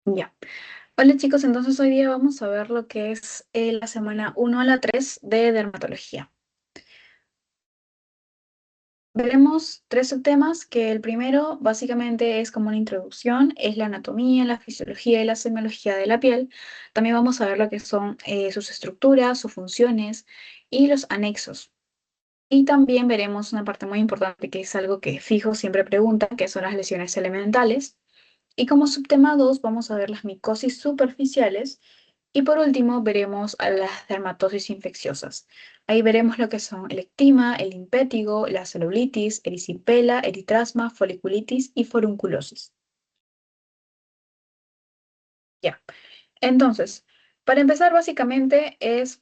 Ya. Hola chicos, entonces hoy día vamos a ver lo que es la semana 1 a la 3 de dermatología. Veremos tres subtemas, que el primero básicamente es como una introducción, es la anatomía, la fisiología y la semiología de la piel. También vamos a ver lo que son sus estructuras, sus funciones y los anexos. Y también veremos una parte muy importante que es algo que fijo siempre preguntan, que son las lesiones elementales. Y como subtema 2 vamos a ver las micosis superficiales. Y por último, veremos a las dermatosis infecciosas. Ahí veremos lo que son el eczema, el impétigo, la celulitis, erisipela, eritrasma, foliculitis y forunculosis. Ya. Entonces, para empezar, básicamente es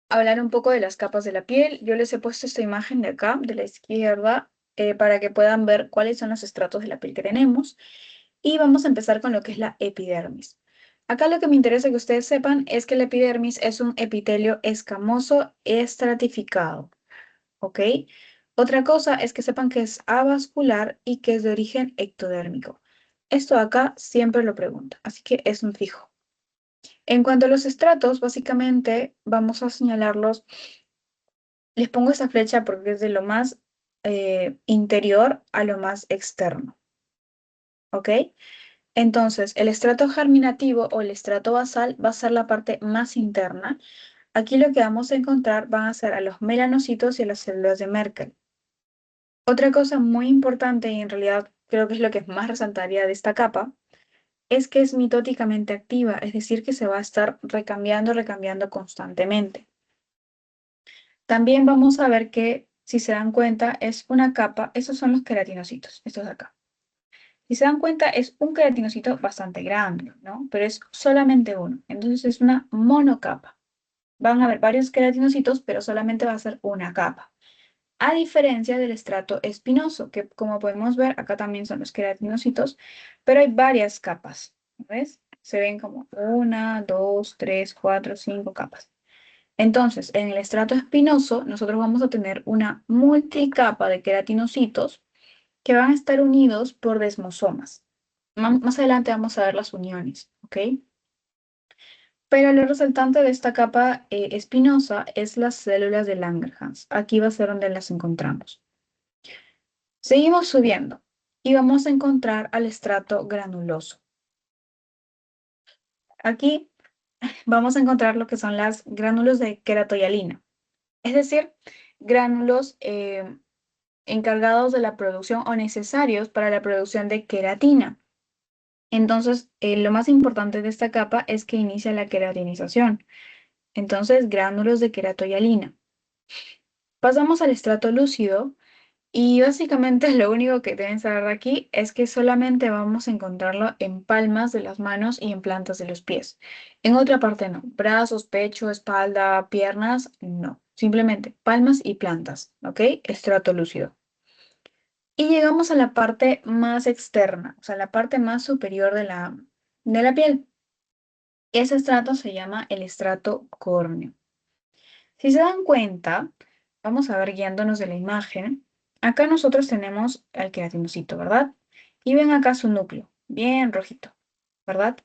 hablar un poco de las capas de la piel. Yo les he puesto esta imagen de acá, de la izquierda, para que puedan ver cuáles son los estratos de la piel que tenemos. Y vamos a empezar con lo que es la epidermis. Acá lo que me interesa que ustedes sepan es que la epidermis es un epitelio escamoso estratificado, ¿ok? Otra cosa es que sepan que es avascular y que es de origen ectodérmico. Esto acá siempre lo pregunta, así que es un fijo. En cuanto a los estratos, básicamente vamos a señalarlos. Les pongo esa flecha porque es de lo más interior a lo más externo, ¿ok? Entonces, el estrato germinativo o el estrato basal va a ser la parte más interna. Aquí lo que vamos a encontrar van a ser a los melanocitos y a las células de Merkel. Otra cosa muy importante, y en realidad creo que es lo que más resaltaría de esta capa, es que es mitóticamente activa, es decir, que se va a estar recambiando constantemente. También vamos a ver que, si se dan cuenta, es una capa, esos son los queratinocitos, estos de acá. Si se dan cuenta, es un queratinocito bastante grande, ¿no? Pero es solamente uno. Entonces es una monocapa. Van a haber varios queratinocitos, pero solamente va a ser una capa. A diferencia del estrato espinoso, que como podemos ver, acá también son los queratinocitos, pero hay varias capas. ¿Ves? Se ven como una, dos, tres, cuatro, cinco capas. Entonces, en el estrato espinoso, nosotros vamos a tener una multicapa de queratinocitos que van a estar unidos por desmosomas. Más adelante vamos a ver las uniones, ¿ok? Pero lo resaltante de esta capa espinosa es las células de Langerhans. Aquí va a ser donde las encontramos. Seguimos subiendo y vamos a encontrar al estrato granuloso. Aquí vamos a encontrar lo que son las gránulos de queratoyalina, es decir, gránulos encargados de la producción o necesarios para la producción de queratina. Entonces, lo más importante de esta capa es que inicia la queratinización. Entonces, gránulos de queratoyalina. Pasamos al estrato lúcido y básicamente lo único que deben saber de aquí es que solamente vamos a encontrarlo en palmas de las manos y en plantas de los pies. En otra parte no. Brazos, pecho, espalda, piernas, no. Simplemente palmas y plantas, ¿ok? Estrato lúcido. Y llegamos a la parte más externa, o sea, la parte más superior de la piel. Ese estrato se llama el estrato córneo. Si se dan cuenta, vamos a ver guiándonos de la imagen. Acá nosotros tenemos al queratinocito, ¿verdad? Y ven acá su núcleo, bien rojito, ¿verdad?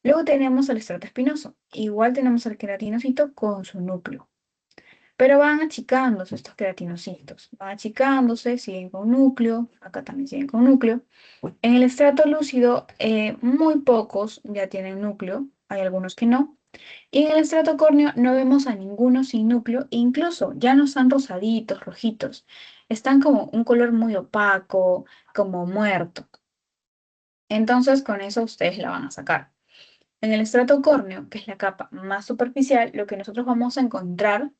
Luego tenemos al estrato espinoso. Igual tenemos al queratinocito con su núcleo. Pero van achicándose estos queratinocitos. Van achicándose, siguen con núcleo. Acá también siguen con núcleo. En el estrato lúcido, muy pocos ya tienen núcleo. Hay algunos que no. Y en el estrato córneo no vemos a ninguno sin núcleo, incluso ya no están rosaditos, rojitos, están como un color muy opaco, como muerto. Entonces con eso ustedes la van a sacar. En el estrato córneo, que es la capa más superficial, lo que nosotros vamos a encontrar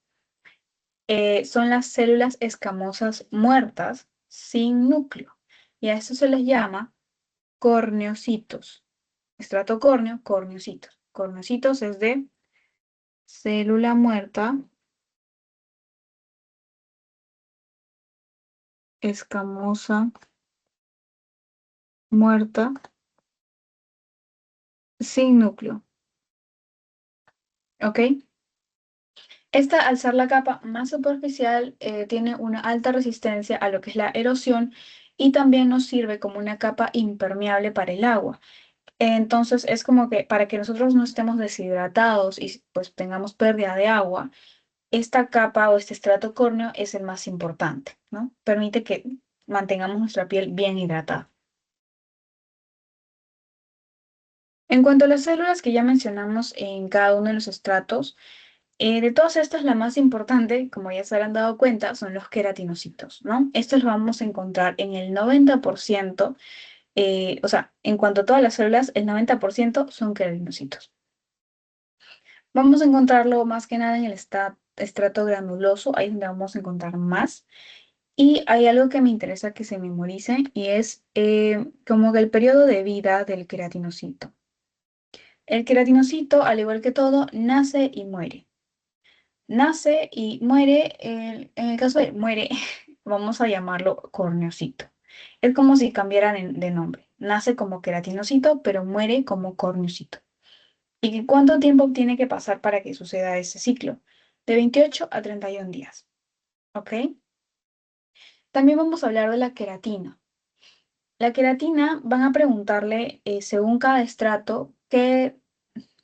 son las células escamosas muertas sin núcleo. Y a eso se les llama corneocitos. Estrato córneo, corneocitos. Corneocitos es de célula muerta escamosa muerta sin núcleo, ¿ok? Esta, al ser la capa más superficial, tiene una alta resistencia a lo que es la erosión y también nos sirve como una capa impermeable para el agua. Entonces es como que para que nosotros no estemos deshidratados y pues tengamos pérdida de agua, esta capa o este estrato córneo es el más importante, ¿no? Permite que mantengamos nuestra piel bien hidratada. En cuanto a las células que ya mencionamos en cada uno de los estratos, de todas estas, la más importante, como ya se habrán dado cuenta, son los queratinocitos, ¿no? Estos los vamos a encontrar en el 90%, o sea, en cuanto a todas las células, el 90% son queratinocitos. Vamos a encontrarlo más que nada en el estrato granuloso, ahí es donde vamos a encontrar más. Y hay algo que me interesa que se memoricen y es como que el periodo de vida del queratinocito. El queratinocito, al igual que todo, nace y muere. Nace y muere, en el caso de muere, vamos a llamarlo corneocito. Es como si cambiaran de nombre. Nace como queratinocito, pero muere como corneocito. ¿Y cuánto tiempo tiene que pasar para que suceda ese ciclo? De 28 a 31 días. ¿Ok? También vamos a hablar de la queratina. La queratina van a preguntarle, según cada estrato, qué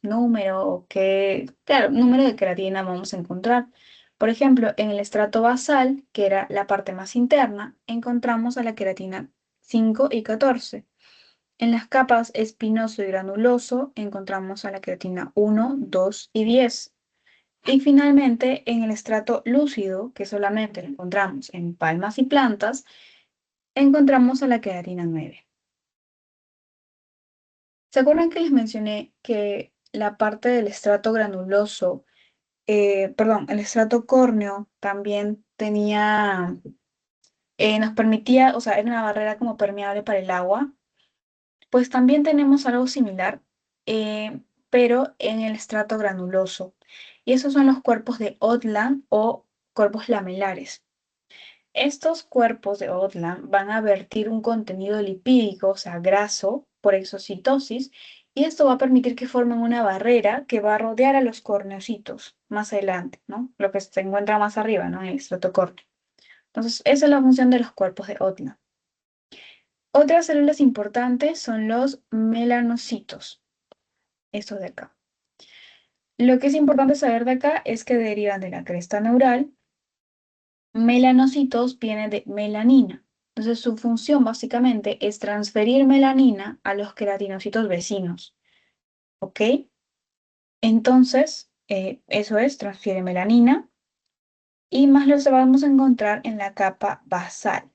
número o qué, claro, número de queratina vamos a encontrar. Por ejemplo, en el estrato basal, que era la parte más interna, encontramos a la queratina 5 y 14. En las capas espinoso y granuloso encontramos a la queratina 1, 2 y 10. Y finalmente, en el estrato lúcido, que solamente lo encontramos en palmas y plantas, encontramos a la queratina 9. ¿Se acuerdan que les mencioné que la parte del estrato granuloso, perdón, el estrato córneo también tenía, nos permitía, o sea, era una barrera como permeable para el agua? Pues también tenemos algo similar, pero en el estrato granuloso. Y esos son los cuerpos de Otland o cuerpos lamelares. Estos cuerpos de Otland van a vertir un contenido lipídico, o sea, graso, por exocitosis, y esto va a permitir que formen una barrera que va a rodear a los corneocitos más adelante, ¿no? Lo que se encuentra más arriba, ¿no? En el estrato córneo. Entonces, esa es la función de los cuerpos de Otland. Otras células importantes son los melanocitos, estos de acá. Lo que es importante saber de acá es que derivan de la cresta neural. Melanocitos viene de melanina. Entonces, su función básicamente es transferir melanina a los queratinocitos vecinos. ¿Ok? Entonces, eso es, transfiere melanina. Y más los vamos a encontrar en la capa basal,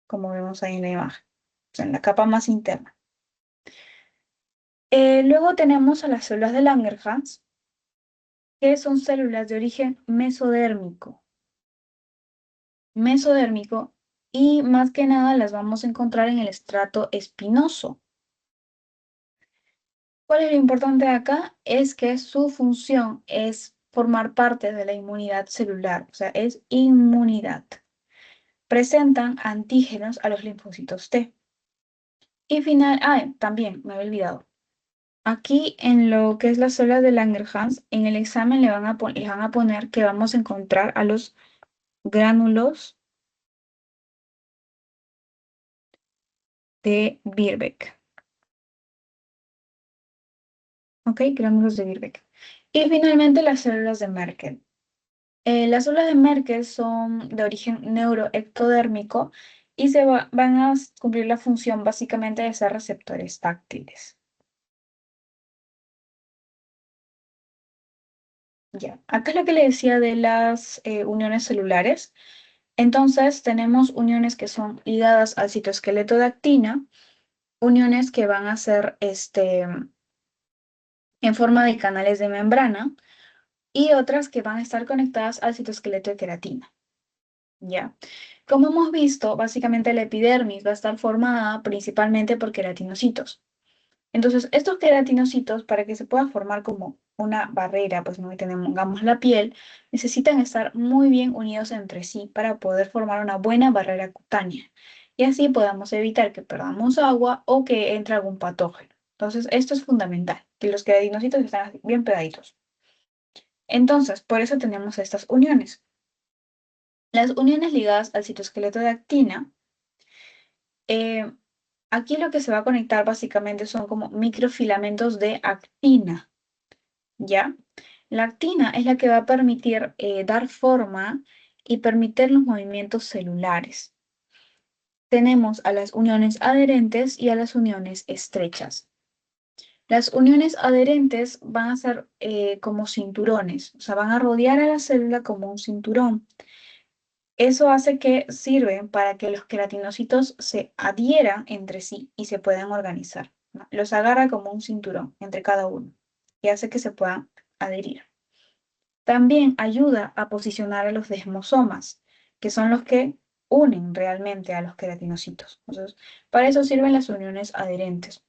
como vemos ahí en la imagen, o sea, en la capa más interna. Luego tenemos a las células de Langerhans, que son células de origen mesodérmico. Mesodérmico, y más que nada las vamos a encontrar en el estrato espinoso. ¿Cuál es lo importante de acá? Es que su función es formar parte de la inmunidad celular, o sea, es inmunidad. Presentan antígenos a los linfocitos T. Y final, también me había olvidado. Aquí en lo que es la célula de Langerhans, en el examen le van a poner que vamos a encontrar a los gránulos de Birbeck. ¿Ok? Gránulos de Birbeck. Y finalmente las células de Merkel. Las células de Merkel son de origen neuroectodérmico y van a cumplir la función básicamente de ser receptores táctiles. Ya, acá es lo que le decía de las uniones celulares. Entonces, tenemos uniones que son ligadas al citoesqueleto de actina, uniones que van a ser en forma de canales de membrana y otras que van a estar conectadas al citoesqueleto de queratina. Ya. Como hemos visto, básicamente la epidermis va a estar formada principalmente por queratinocitos. Entonces, estos queratinocitos, para que se pueda formar como una barrera, pues no que tengamos la piel, necesitan estar muy bien unidos entre sí para poder formar una buena barrera cutánea. Y así podamos evitar que perdamos agua o que entre algún patógeno. Entonces, esto es fundamental, que los queratinocitos estén así, bien pegaditos. Entonces, por eso tenemos estas uniones. Las uniones ligadas al citoesqueleto de actina Aquí lo que se va a conectar básicamente son como microfilamentos de actina, ¿ya? La actina es la que va a permitir dar forma y permitir los movimientos celulares. Tenemos a las uniones adherentes y a las uniones estrechas. Las uniones adherentes van a ser como cinturones, o sea, van a rodear a la célula como un cinturón. Eso hace que sirven para que los queratinocitos se adhieran entre sí y se puedan organizar, ¿no? Los agarra como un cinturón entre cada uno y hace que se puedan adherir. También ayuda a posicionar a los desmosomas, que son los que unen realmente a los queratinocitos. Entonces, para eso sirven las uniones adherentes.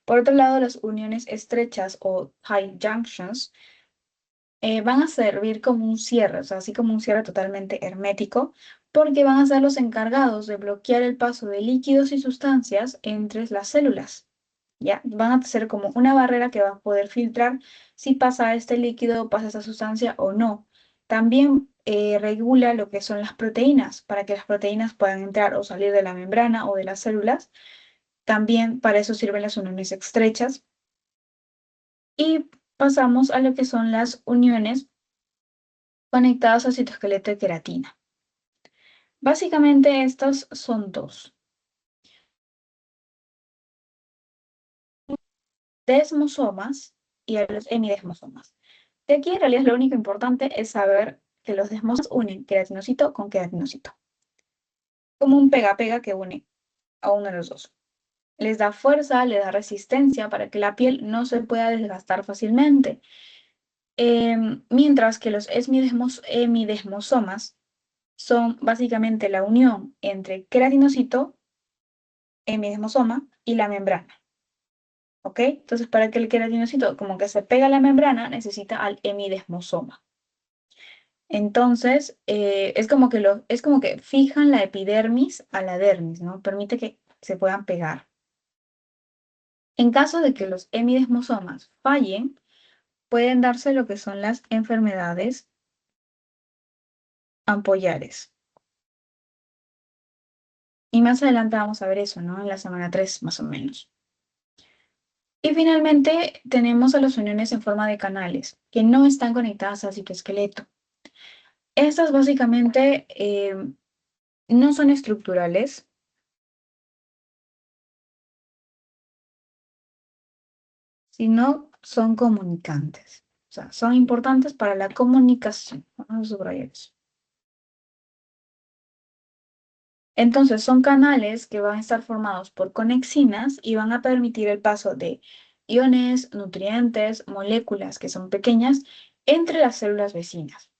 Por otro lado, las uniones estrechas o tight junctions van a servir como un cierre, o sea, así como un cierre totalmente hermético, porque van a ser los encargados de bloquear el paso de líquidos y sustancias entre las células. ¿Ya? Van a ser como una barrera que va a poder filtrar si pasa este líquido, pasa esa sustancia o no. También regula lo que son las proteínas, para que las proteínas puedan entrar o salir de la membrana o de las células. También para eso sirven las uniones estrechas. Y pasamos a lo que son las uniones conectadas al citoesqueleto de queratina. Básicamente estos son dos: desmosomas y a los hemidesmosomas. De aquí en realidad lo único importante es saber que los desmosomas unen queratinocito con queratinocito, como un pega-pega que une a uno de los dos. Les da fuerza, le da resistencia para que la piel no se pueda desgastar fácilmente. Mientras que los hemidesmosomas son básicamente la unión entre queratinocito, hemidesmosoma y la membrana. ¿Ok? Entonces, para que el queratinocito como que se pega a la membrana, necesita al hemidesmosoma. Entonces, es como que fijan la epidermis a la dermis, ¿no? Permite que se puedan pegar. En caso de que los hemidesmosomas fallen, pueden darse lo que son las enfermedades ampollares. Y más adelante vamos a ver eso, ¿no? En la semana 3 más o menos. Y finalmente tenemos a las uniones en forma de canales, que no están conectadas al citoesqueleto. Estas básicamente no son estructurales, sino son comunicantes. O sea, son importantes para la comunicación. Vamos a subrayar eso. Entonces, son canales que van a estar formados por conexinas y van a permitir el paso de iones, nutrientes, moléculas que son pequeñas entre las células vecinas.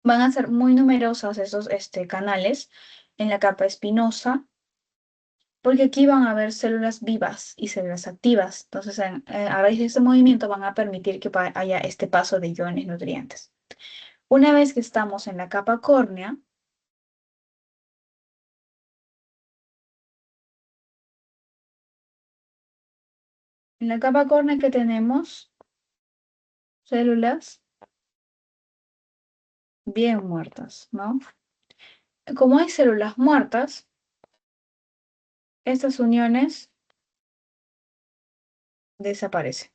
Van a ser muy numerosas esos canales en la capa espinosa, porque aquí van a haber células vivas y células activas. Entonces, a raíz de este movimiento van a permitir que haya este paso de iones nutrientes. Una vez que estamos en la capa córnea que tenemos células bien muertas, ¿no? Como hay células muertas, estas uniones desaparecen,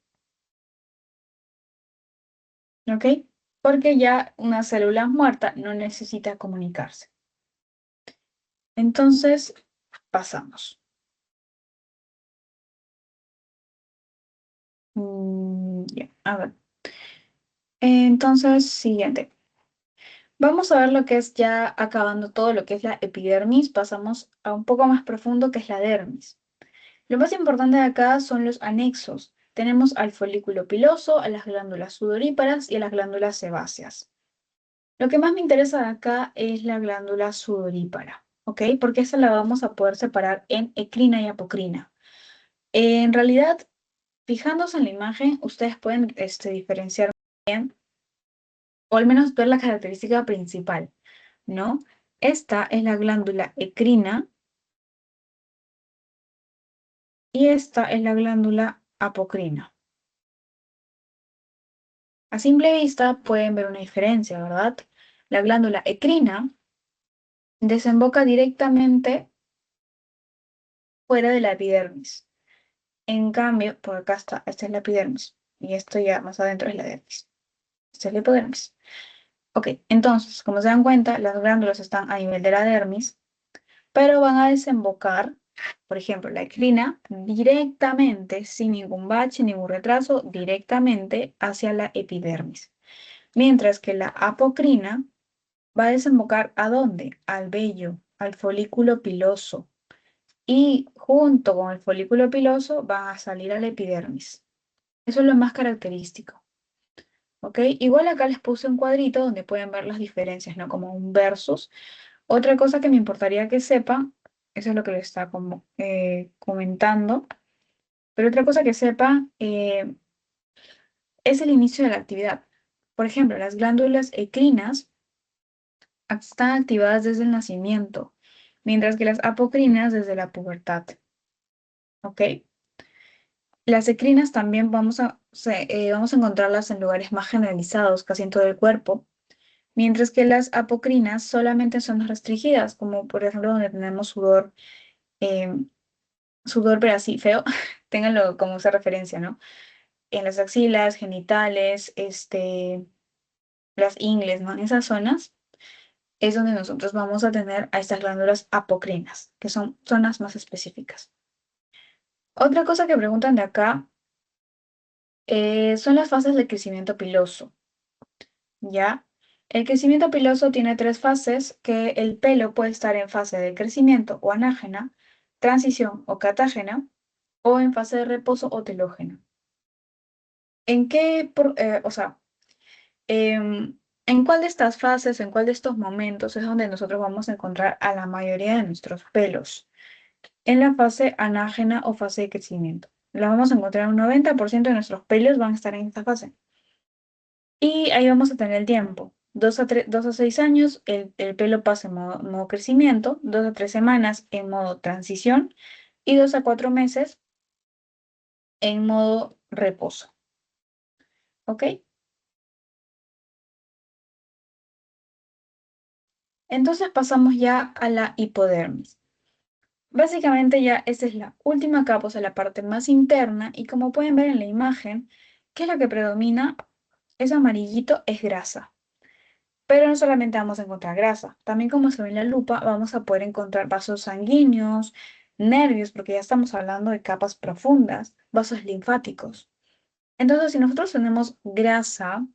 ¿ok? Porque ya una célula muerta no necesita comunicarse. Entonces, pasamos. Ya, a ver. Entonces, siguiente. Vamos a ver lo que es ya acabando todo lo que es la epidermis. Pasamos a un poco más profundo que es la dermis. Lo más importante de acá son los anexos. Tenemos al folículo piloso, a las glándulas sudoríparas y a las glándulas sebáceas. Lo que más me interesa de acá es la glándula sudorípara, ¿ok? Porque esa la vamos a poder separar en ecrina y apocrina. En realidad, fijándose en la imagen, ustedes pueden diferenciar bien, o al menos ver la característica principal, ¿no? Esta es la glándula ecrina y esta es la glándula apocrina. A simple vista pueden ver una diferencia, ¿verdad? La glándula ecrina desemboca directamente fuera de la epidermis. En cambio, por acá está, esta es la epidermis. Y esto ya más adentro es la dermis. Esta es la hipodermis. Ok, entonces, como se dan cuenta, las glándulas están a nivel de la dermis, pero van a desembocar, por ejemplo, la eccrina directamente, sin ningún bache, ningún retraso, directamente hacia la epidermis. Mientras que la apocrina va a desembocar ¿a dónde? Al vello, al folículo piloso. Y junto con el folículo piloso van a salir a la epidermis. Eso es lo más característico. ¿Ok? Igual acá les puse un cuadrito donde pueden ver las diferencias, ¿no? Como un versus. Otra cosa que me importaría que sepan, eso es lo que les está como, comentando, pero otra cosa que sepan es el inicio de la actividad. Por ejemplo, las glándulas ecrinas están activadas desde el nacimiento, mientras que las apocrinas desde la pubertad. ¿Ok? Las ecrinas también vamos a encontrarlas en lugares más generalizados, casi en todo el cuerpo, mientras que las apocrinas solamente en zonas restringidas, como por ejemplo donde tenemos sudor, eh, sudor pero así feo, ténganlo como esa referencia, ¿no? En las axilas, genitales, las ingles, ¿no? En esas zonas es donde nosotros vamos a tener a estas glándulas apocrinas, que son zonas más específicas. Otra cosa que preguntan de acá son las fases del crecimiento piloso, ¿ya? El crecimiento piloso tiene tres fases, que el pelo puede estar en fase de crecimiento o anágena, transición o catágena, o en fase de reposo o telógena. ¿En qué, o sea, en cuál de estas fases, en cuál de estos momentos es donde nosotros vamos a encontrar a la mayoría de nuestros pelos? En la fase anágena o fase de crecimiento. La vamos a encontrar un 90% de nuestros pelos van a estar en esta fase. Y ahí vamos a tener el tiempo. 2 a 6 años, el pelo pasa en modo crecimiento, 2 a 3 semanas en modo transición y 2 a 4 meses en modo reposo. ¿Ok? Entonces pasamos ya a la hipodermis. Básicamente ya esta es la última capa, o sea, la parte más interna, y como pueden ver en la imagen, ¿qué es lo que predomina? Es amarillito, es grasa. Pero no solamente vamos a encontrar grasa, también como se ve en la lupa, vamos a poder encontrar vasos sanguíneos, nervios, porque ya estamos hablando de capas profundas, vasos linfáticos. Entonces, si nosotros tenemos grasa,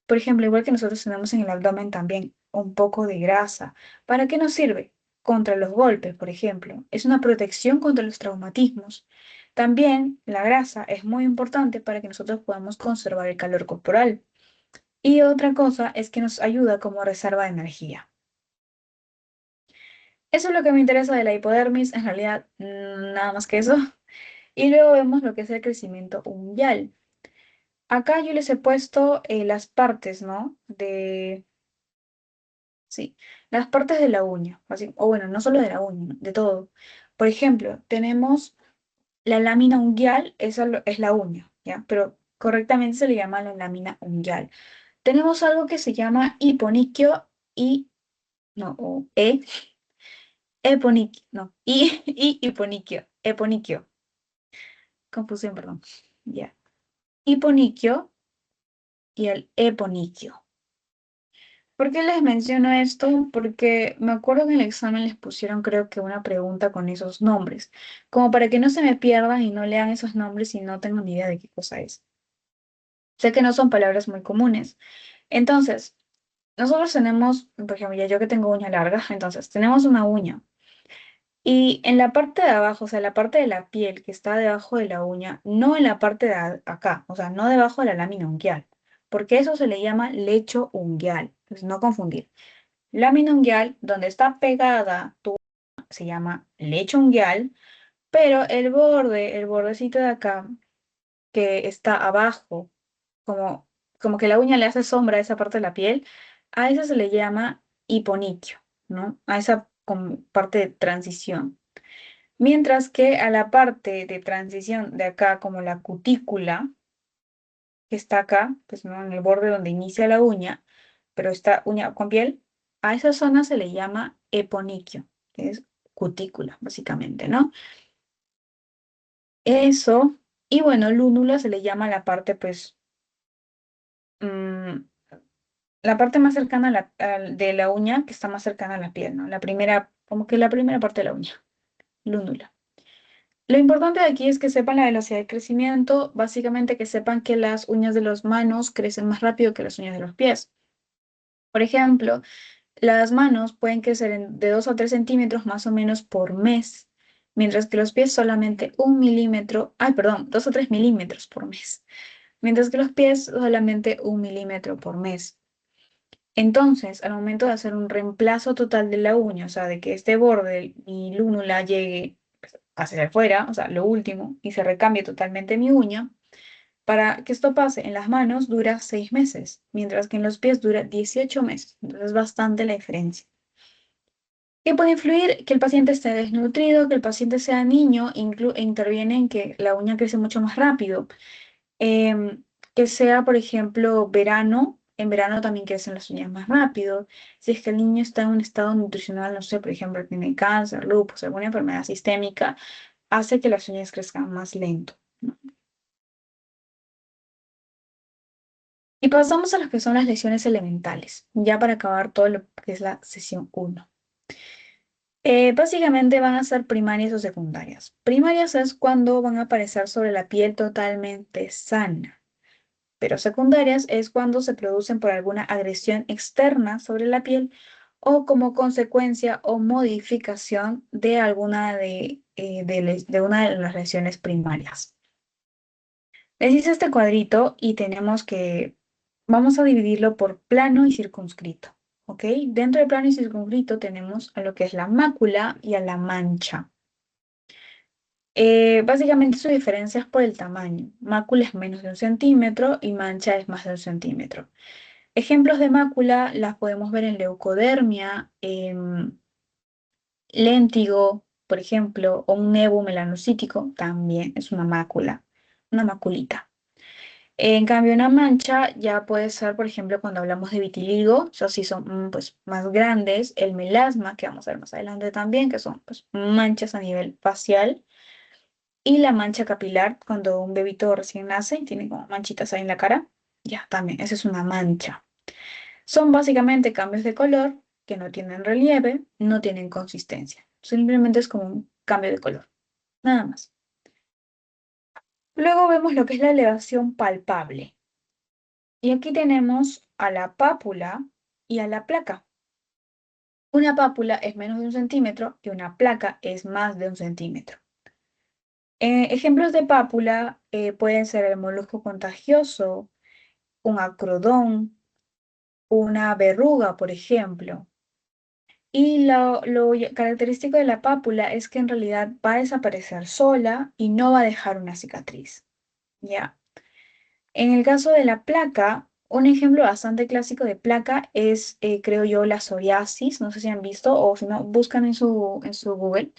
por ejemplo, igual que nosotros tenemos en el abdomen también un poco de grasa, ¿para qué nos sirve? Contra los golpes, por ejemplo. Es una protección contra los traumatismos. También la grasa es muy importante para que nosotros podamos conservar el calor corporal. Y otra cosa es que nos ayuda como reserva de energía. Eso es lo que me interesa de la hipodermis, en realidad nada más que eso. Y luego vemos lo que es el crecimiento unguial. Acá yo les he puesto las partes, ¿no? Sí, las partes de la uña, así, o bueno, no solo de la uña, ¿no? De todo. Por ejemplo, tenemos la lámina unguial, esa es la uña, ¿ya? Pero correctamente se le llama la lámina unguial. Tenemos algo que se llama hiponiquio y, no, o eponiquio, no, y hiponiquio, eponiquio, confusión, perdón, ya. Hiponiquio y el eponiquio. ¿Por qué les menciono esto? Porque me acuerdo que en el examen les pusieron creo que una pregunta con esos nombres, como para que no se me pierdan y no lean esos nombres y no tengan ni idea de qué cosa es. Sé que no son palabras muy comunes. Entonces, nosotros tenemos, por ejemplo, ya yo que tengo uña larga, entonces tenemos una uña. Y en la parte de abajo, o sea, la parte de la piel que está debajo de la uña, no en la parte de acá, o sea, no debajo de la lámina unguial, porque eso se le llama lecho unguial, pues no confundir. Lámina unguial, donde está pegada tu se llama lecho unguial, pero el bordecito de acá, que está abajo, como, como que la uña le hace sombra a esa parte de la piel, a eso se le llama hiponiquio, ¿no? A esa como parte de transición. Mientras que a la parte de transición de acá, como la cutícula, que está acá, pues no en el borde donde inicia la uña, pero está uña con piel, a esa zona se le llama eponiquio, que es cutícula, básicamente, ¿no? Eso, y bueno, lúnula se le llama la parte, pues, mm, la parte más cercana a de la uña, que está más cercana a la piel, ¿no? La primera, como que la primera parte de la uña, lúnula. Lo importante de aquí es que sepan la velocidad de crecimiento, básicamente que sepan que las uñas de las manos crecen más rápido que las uñas de los pies. Por ejemplo, las manos pueden crecer de 2 a 3 centímetros más o menos por mes, mientras que los pies solamente 1 milímetro, ay, perdón, 2 o 3 milímetros por mes, mientras que los pies solamente 1 milímetro por mes. Entonces, al momento de hacer un reemplazo total de la uña, o sea, de que este borde, mi lúnula llegue pues, hacia afuera, o sea, lo último, y se recambie totalmente mi uña, para que esto pase en las manos dura 6 meses, mientras que en los pies dura 18 meses. Entonces es bastante la diferencia. ¿Qué puede influir? Que el paciente esté desnutrido, que el paciente sea niño, interviene en que la uña crece mucho más rápido. Em, que sea, por ejemplo, verano, en verano también crecen las uñas más rápido. Si es que el niño está en un estado nutricional, no sé, por ejemplo, tiene cáncer, lupus, alguna enfermedad sistémica, hace que las uñas crezcan más lento, ¿no? Y pasamos a lo que son las lesiones elementales, ya para acabar todo lo que es la sesión uno. Básicamente van a ser primarias o secundarias. Primarias es cuando van a aparecer sobre la piel totalmente sana, pero secundarias es cuando se producen por alguna agresión externa sobre la piel o como consecuencia o modificación de alguna de una de las lesiones primarias. Les hice este cuadrito y tenemos que, vamos a dividirlo por plano y circunscrito, ¿ok? Dentro del plano y circunscrito tenemos a lo que es la mácula y a la mancha. Básicamente su diferencia es por el tamaño. Mácula es menos de 1 centímetro y mancha es más de 1 centímetro. Ejemplos de mácula las podemos ver en leucodermia, léntigo, por ejemplo, o un nevo melanocítico, también es una mácula, una maculita. En cambio, una mancha ya puede ser, por ejemplo, cuando hablamos de vitiligo, o sea, si son pues, más grandes, el melasma, que vamos a ver más adelante también, que son pues, manchas a nivel facial, y la mancha capilar, cuando un bebito recién nace y tiene como manchitas ahí en la cara, ya también, esa es una mancha. Son básicamente cambios de color que no tienen relieve, no tienen consistencia. Simplemente es como un cambio de color, nada más. Luego vemos lo que es la elevación palpable. Y aquí tenemos a la pápula y a la placa. Una pápula es menos de 1 centímetro y una placa es más de 1 centímetro. Ejemplos de pápula pueden ser el molusco contagioso, un acrodón, una verruga, por ejemplo. Y característico de la pápula es que en realidad va a desaparecer sola y no va a dejar una cicatriz. ¿Ya? En el caso de la placa, un ejemplo bastante clásico de placa es, creo yo, la psoriasis. No sé si han visto o si no, buscan en su Google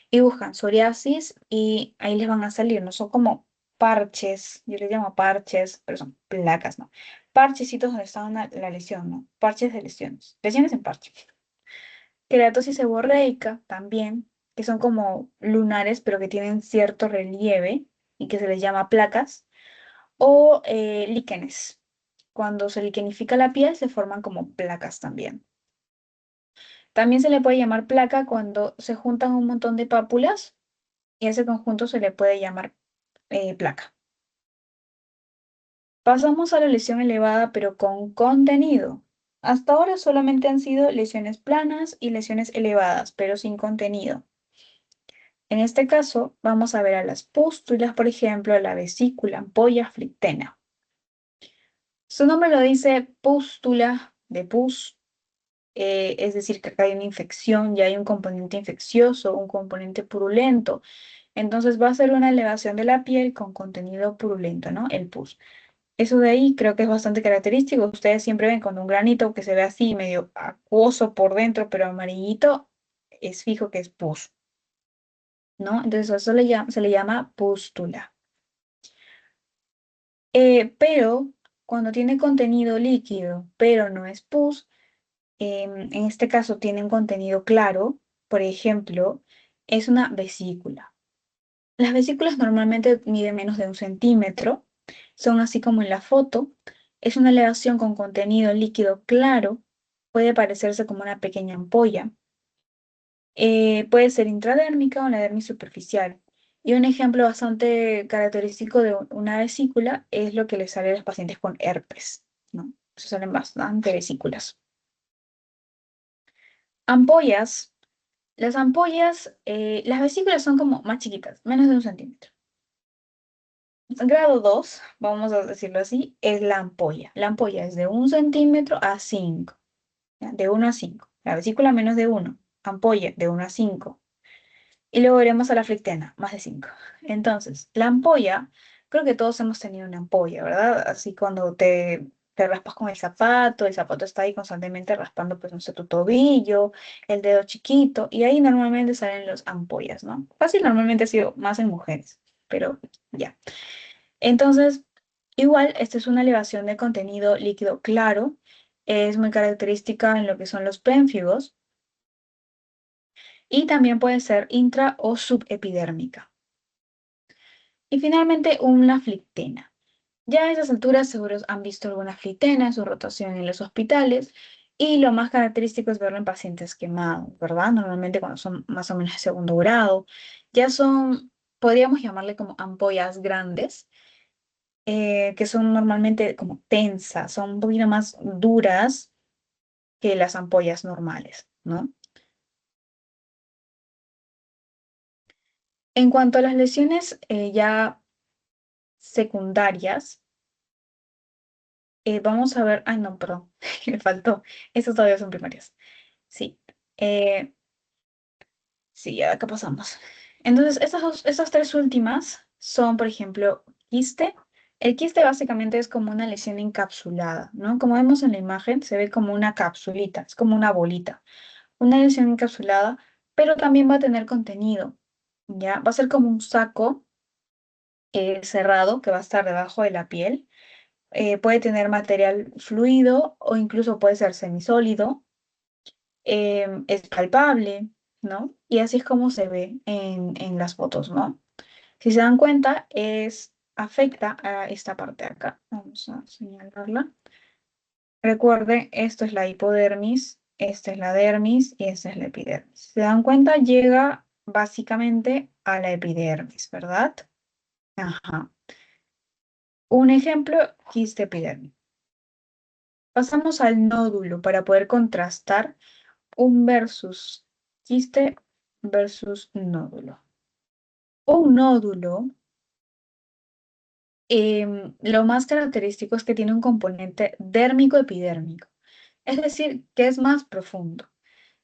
y buscan psoriasis y ahí les van a salir, ¿no? Son como parches, yo les llamo parches, pero son placas, ¿no? Parchecitos donde está la lesión, ¿no? Parches de lesiones. Lesiones en parche. Queratosis seborreica también, que son como lunares, pero que tienen cierto relieve y que se les llama placas, o líquenes. Cuando se liquenifica la piel, se forman como placas también. También se le puede llamar placa cuando se juntan un montón de pápulas y a ese conjunto se le puede llamar placa. Pasamos a la lesión elevada, pero con contenido. Hasta ahora solamente han sido lesiones planas y lesiones elevadas, pero sin contenido. En este caso, vamos a ver a las pústulas, por ejemplo, la vesícula, ampolla, flictena. Su nombre lo dice pústula de pus, es decir, que acá hay una infección, ya hay un componente infeccioso, un componente purulento. Entonces va a ser una elevación de la piel con contenido purulento, ¿no? El pus. Eso de ahí creo que es bastante característico. Ustedes siempre ven con un granito que se ve así, medio acuoso por dentro, pero amarillito, es fijo que es pus, ¿no? Entonces eso se le llama pústula. Pero cuando tiene contenido líquido, pero no es pus, en este caso tiene un contenido claro, por ejemplo, es una vesícula. Las vesículas normalmente miden menos de 1 centímetro, son así como en la foto. Es una elevación con contenido líquido claro, puede parecerse como una pequeña ampolla. Puede ser intradérmica o en la dermis superficial. Y un ejemplo bastante característico de una vesícula es lo que les sale a los pacientes con herpes, ¿no? Se salen bastante vesículas. Ampollas. Las ampollas, las vesículas son como más chiquitas, menos de 1 centímetro. Grado 2, vamos a decirlo así, es la ampolla. La ampolla es de 1 centímetro a 5, ¿ya? De 1 a 5. La vesícula menos de 1. Ampolla de 1 a 5. Y luego veremos a la flictena, más de 5. Entonces, la ampolla, creo que todos hemos tenido una ampolla, ¿verdad? Así cuando te raspas con el zapato está ahí constantemente raspando, pues, no sé, tu tobillo, el dedo chiquito, y ahí normalmente salen las ampollas, ¿no? Fácil normalmente ha sido más en mujeres, pero ya. Entonces, igual, esta es una elevación de contenido líquido claro, es muy característica en lo que son los pénfigos, y también puede ser intra o subepidérmica. Y finalmente, una flictena. Ya a esas alturas seguro han visto alguna flictena en su rotación en los hospitales y lo más característico es verlo en pacientes quemados, ¿verdad? Normalmente cuando son más o menos de segundo grado, ya son, podríamos llamarle como ampollas grandes, que son normalmente como tensas, son un poquito más duras que las ampollas normales, ¿no? En cuanto a las lesiones ya secundarias, vamos a ver, ay no, perdón, me faltó, esas todavía son primarias. Sí, eh, sí, ya acá pasamos. Entonces, estas tres últimas son, por ejemplo, quiste. El quiste básicamente es como una lesión encapsulada, ¿no? Como vemos en la imagen, se ve como una capsulita, es como una bolita. Una lesión encapsulada, pero también va a tener contenido, ¿ya? Va a ser como un saco cerrado que va a estar debajo de la piel. Puede tener material fluido o incluso puede ser semisólido. Es palpable, ¿no? Y así es como se ve en las fotos, ¿no? Si se dan cuenta, afecta a esta parte de acá. Vamos a señalarla. Recuerden, esto es la hipodermis, esta es la dermis y esta es la epidermis. Si se dan cuenta, llega básicamente a la epidermis, ¿verdad? Ajá. Un ejemplo, quiste epidérmico. Pasamos al nódulo para poder contrastar un versus quiste versus nódulo. Un nódulo, lo más característico es que tiene un componente dérmico-epidérmico, es decir, que es más profundo.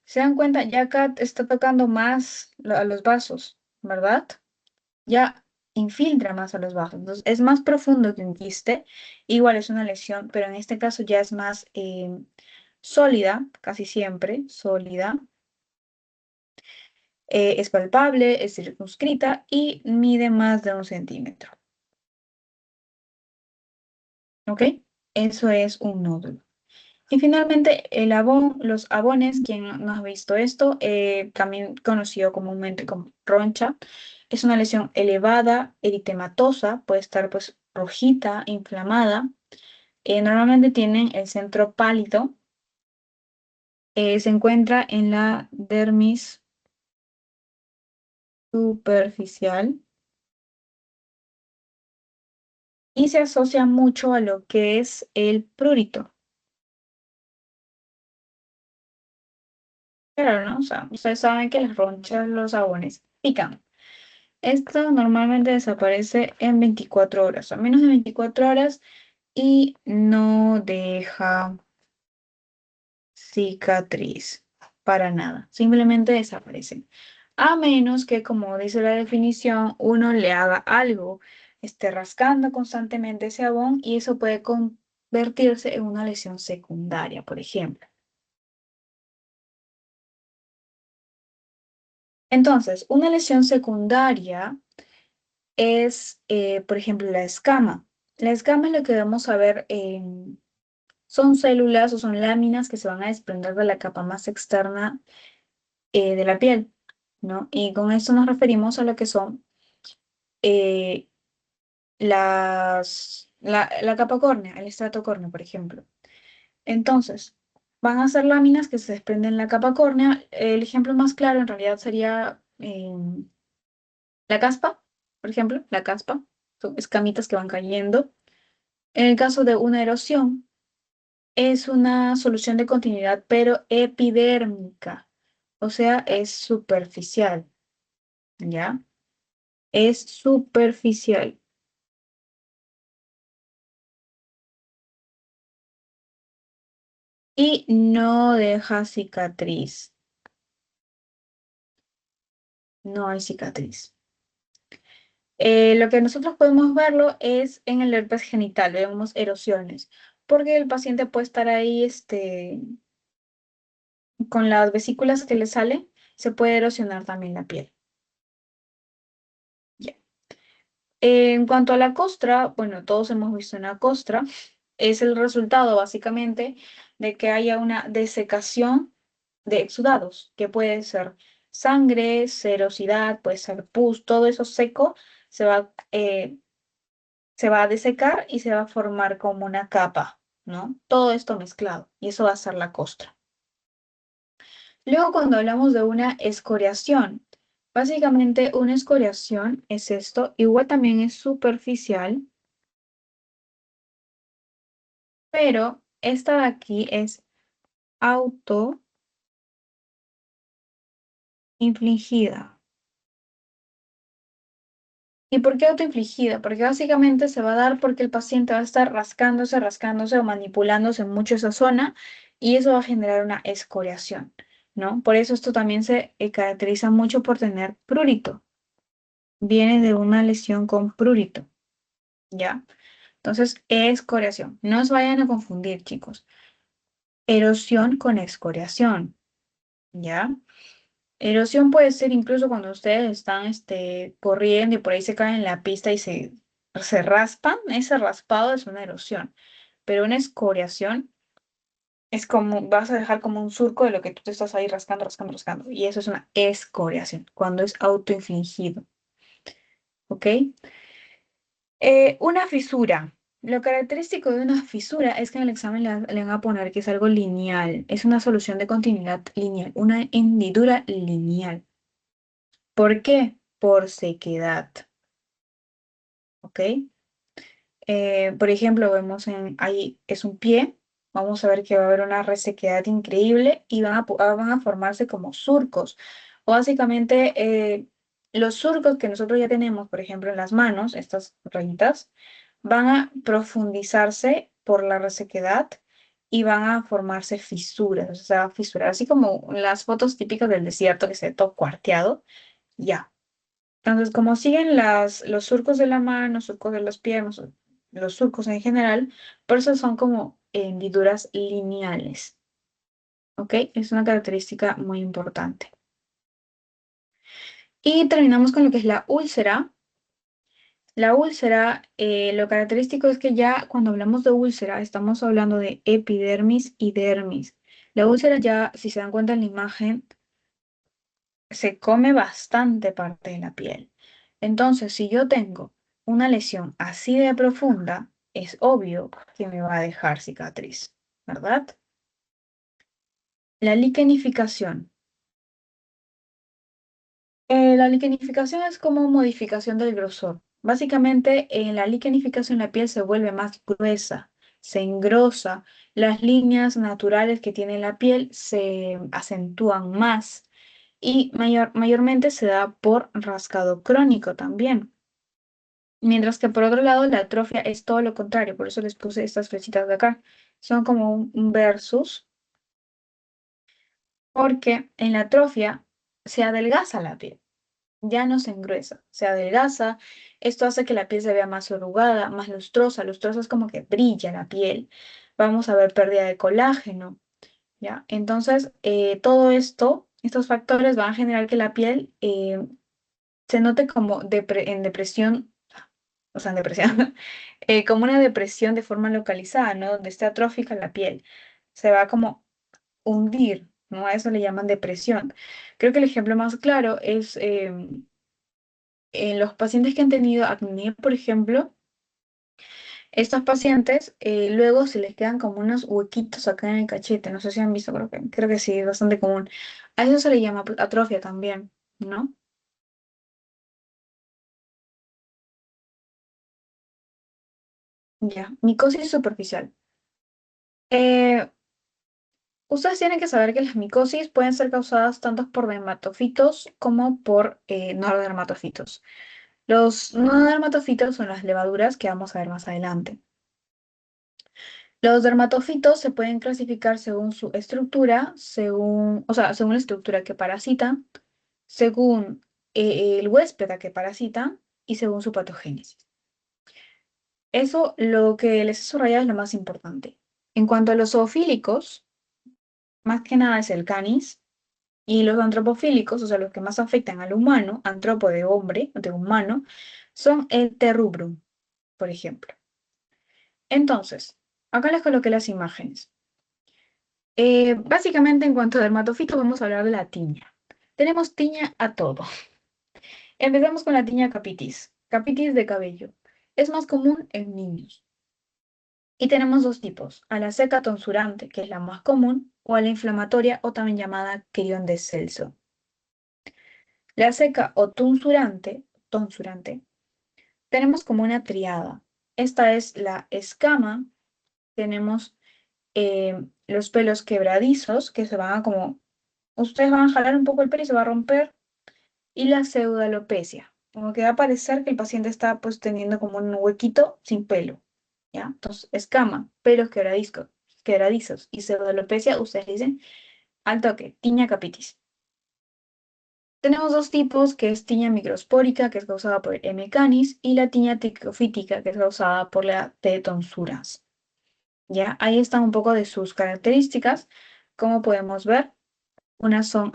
Se dan cuenta, ya acá está tocando más a los vasos, ¿verdad? Ya infiltra más a los vasos. Entonces, es más profundo que un quiste. Igual es una lesión, pero en este caso ya es más sólida, casi siempre sólida. Es palpable, es circunscrita y mide más de 1 centímetro. ¿Ok? Eso es un nódulo. Y finalmente, los abones, quien no ha visto esto, también conocido comúnmente como roncha, es una lesión elevada, eritematosa, puede estar pues rojita, inflamada. Normalmente tienen el centro pálido, se encuentra en la dermis superficial y se asocia mucho a lo que es el prurito. Claro, ¿no? O sea, ustedes saben que las ronchas, los abones pican. Esto normalmente desaparece en 24 horas, a menos de 24 horas, y no deja cicatriz para nada. Simplemente desaparecen. A menos que, como dice la definición, uno le haga algo, esté rascando constantemente ese abón y eso puede convertirse en una lesión secundaria, por ejemplo. Entonces, una lesión secundaria es, por ejemplo, la escama. La escama es lo que vamos a ver son células o son láminas que se van a desprender de la capa más externa de la piel, ¿no? Y con esto nos referimos a lo que son eh, la capa córnea, el estrato córneo, por ejemplo. Entonces, van a ser láminas que se desprenden la capa córnea. El ejemplo más claro en realidad sería la caspa, por ejemplo, la caspa. Son escamitas que van cayendo. En el caso de una erosión, es una solución de continuidad, pero epidérmica. O sea, es superficial, ¿ya? Es superficial y no deja cicatriz. No hay cicatriz. Lo que nosotros podemos verlo es en el herpes genital, vemos erosiones, porque el paciente puede estar ahí con las vesículas que le salen, se puede erosionar también la piel. Ya. En cuanto a la costra, bueno, todos hemos visto una costra, es el resultado básicamente de que haya una desecación de exudados, que puede ser sangre, serosidad, puede ser pus, todo eso seco se va a desecar y se va a formar como una capa, ¿no? Todo esto mezclado y eso va a ser la costra. Luego, cuando hablamos de una escoriación, básicamente una escoriación es esto, igual también es superficial, pero esta de aquí es autoinfligida. ¿Y por qué autoinfligida? Porque básicamente se va a dar porque el paciente va a estar rascándose, rascándose o manipulándose mucho esa zona y eso va a generar una escoriación, ¿no? Por eso esto también se caracteriza mucho por tener prurito. Viene de una lesión con prurito, ¿ya? Entonces, escoriación. No se vayan a confundir, chicos. Erosión con escoriación, ¿ya? Erosión puede ser incluso cuando ustedes están corriendo y por ahí se caen en la pista y se raspan. Ese raspado es una erosión. Pero una escoriación es como, vas a dejar como un surco de lo que tú te estás ahí rascando, rascando, rascando. Y eso es una escoriación, cuando es autoinfligido. ¿Ok? Una fisura. Lo característico de una fisura es que en el examen le van a poner que es algo lineal. Es una solución de continuidad lineal, una hendidura lineal. ¿Por qué? Por sequedad. ¿Ok? Por ejemplo, vemos ahí es un pie. Vamos a ver que va a haber una resequedad increíble y van a formarse como surcos. O básicamente, los surcos que nosotros ya tenemos, por ejemplo, en las manos, estas rayitas, van a profundizarse por la resequedad y van a formarse fisuras. O sea, fisuras, así como las fotos típicas del desierto que se ve todo cuarteado. Ya. Entonces, como siguen los surcos de la mano, surcos de los pies, los surcos en general, por eso son como hendiduras lineales, ¿ok? Es una característica muy importante. Y terminamos con lo que es la úlcera. La úlcera, lo característico es que ya cuando hablamos de úlcera, estamos hablando de epidermis y dermis. La úlcera ya, si se dan cuenta en la imagen, se come bastante parte de la piel. Entonces, si yo tengo una lesión así de profunda, es obvio que me va a dejar cicatriz, ¿verdad? La liquenificación. La liquenificación es como modificación del grosor. Básicamente, en la liquenificación la piel se vuelve más gruesa, se engrosa, las líneas naturales que tiene la piel se acentúan más y mayormente se da por rascado crónico también. Mientras que por otro lado, la atrofia es todo lo contrario, por eso les puse estas flechitas de acá. Son como un versus, porque en la atrofia se adelgaza la piel, ya no se engruesa, se adelgaza. Esto hace que la piel se vea más arrugada, más lustrosa. Lustrosa es como que brilla la piel. Vamos a ver pérdida de colágeno, ¿ya? Entonces, todo esto, estos factores van a generar que la piel se note como en depresión, o sea, en depresión, como una depresión de forma localizada, ¿no? Donde esté atrófica la piel, se va como hundir, ¿no? A eso le llaman depresión. Creo que el ejemplo más claro es en los pacientes que han tenido acné, por ejemplo, estos pacientes luego se les quedan como unos huequitos acá en el cachete. No sé si han visto, creo que sí, es bastante común. A eso se le llama atrofia también, ¿no? Ya, micosis superficial. Eh, Ustedes tienen que saber que las micosis pueden ser causadas tanto por dermatofitos como por no dermatofitos. Los no dermatofitos son las levaduras que vamos a ver más adelante. Los dermatofitos se pueden clasificar según su estructura, o sea, según la estructura que parasitan, según el huésped a que parasitan y según su patogénesis. Eso, lo que les he subrayado es lo más importante. En cuanto a los zoofílicos, más que nada es el canis, y los antropofílicos, o sea, los que más afectan al humano, antropo de hombre, de humano, son el terrubrum, por ejemplo. Entonces, acá les coloqué las imágenes. Básicamente, en cuanto a dermatofitos, vamos a hablar de la tiña. Tenemos tiña a todo. Empezamos con la tiña capitis, capitis de cabello. Es más común en niños. Y tenemos dos tipos, a la seca tonsurante, que es la más común, o a la inflamatoria, o también llamada quirión de Celso. La seca o tonsurante, tenemos como una triada. Esta es la escama, tenemos los pelos quebradizos, que se van a como, ustedes van a jalar un poco el pelo y se va a romper, y la pseudalopecia, como que va a parecer que el paciente está pues teniendo como un huequito sin pelo, ¿ya? Entonces, escama, pelos quebradizos y pseudalopecia, ustedes dicen al toque, tiña capitis. Tenemos dos tipos, que es tiña microspórica, que es causada por el M. canis, y la tiña tricofítica, que es causada por la T. tonsurans. ¿Ya? Ahí están un poco de sus características. Como podemos ver, unas son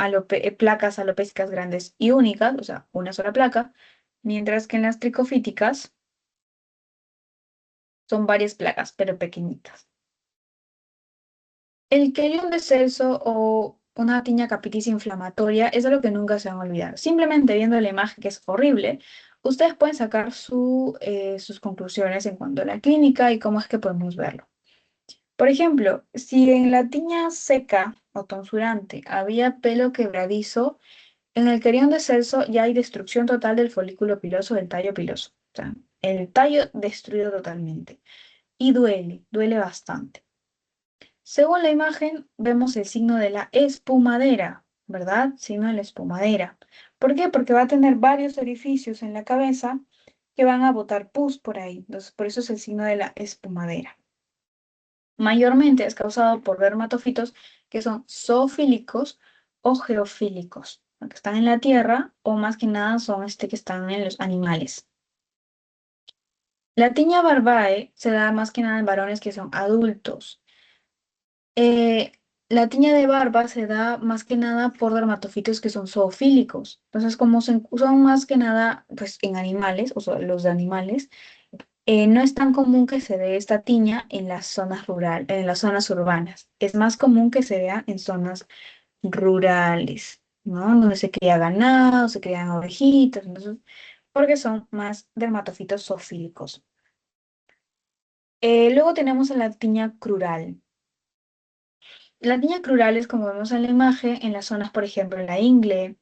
placas alopécicas grandes y únicas, o sea, una sola placa, mientras que en las tricofíticas son varias placas, pero pequeñitas. El querión de Celso o una tiña capitis inflamatoria es algo que nunca se van a olvidar. Simplemente viendo la imagen, que es horrible, ustedes pueden sacar sus conclusiones en cuanto a la clínica y cómo es que podemos verlo. Por ejemplo, si en la tiña seca o tonsurante había pelo quebradizo, en el querión de Celso ya hay destrucción total del folículo piloso, del tallo piloso. O sea, el tallo destruido totalmente. Y duele bastante. Según la imagen, vemos el signo de la espumadera, ¿verdad? Signo de la espumadera. ¿Por qué? Porque va a tener varios orificios en la cabeza que van a botar pus por ahí. Entonces, por eso es el signo de la espumadera. Mayormente es causado por dermatofitos que son zoofílicos o geofílicos, que están en la tierra o más que nada son que están en los animales. La tiña barbae se da más que nada en varones que son adultos. Eh, la tiña de barba se da más que nada por dermatofitos que son zoofílicos. Entonces, como son más que nada pues, en animales, o sea, los de animales, no es tan común que se dé esta tiña en las zonas en las zonas urbanas. Es más común que se vea en zonas rurales, ¿no? Donde se cría ganado, se crían ovejitas, entonces, porque son más dermatofitos zoofílicos. Luego tenemos a la tiña crural. La tiña crural es como vemos en la imagen, en las zonas, por ejemplo, en la ingle,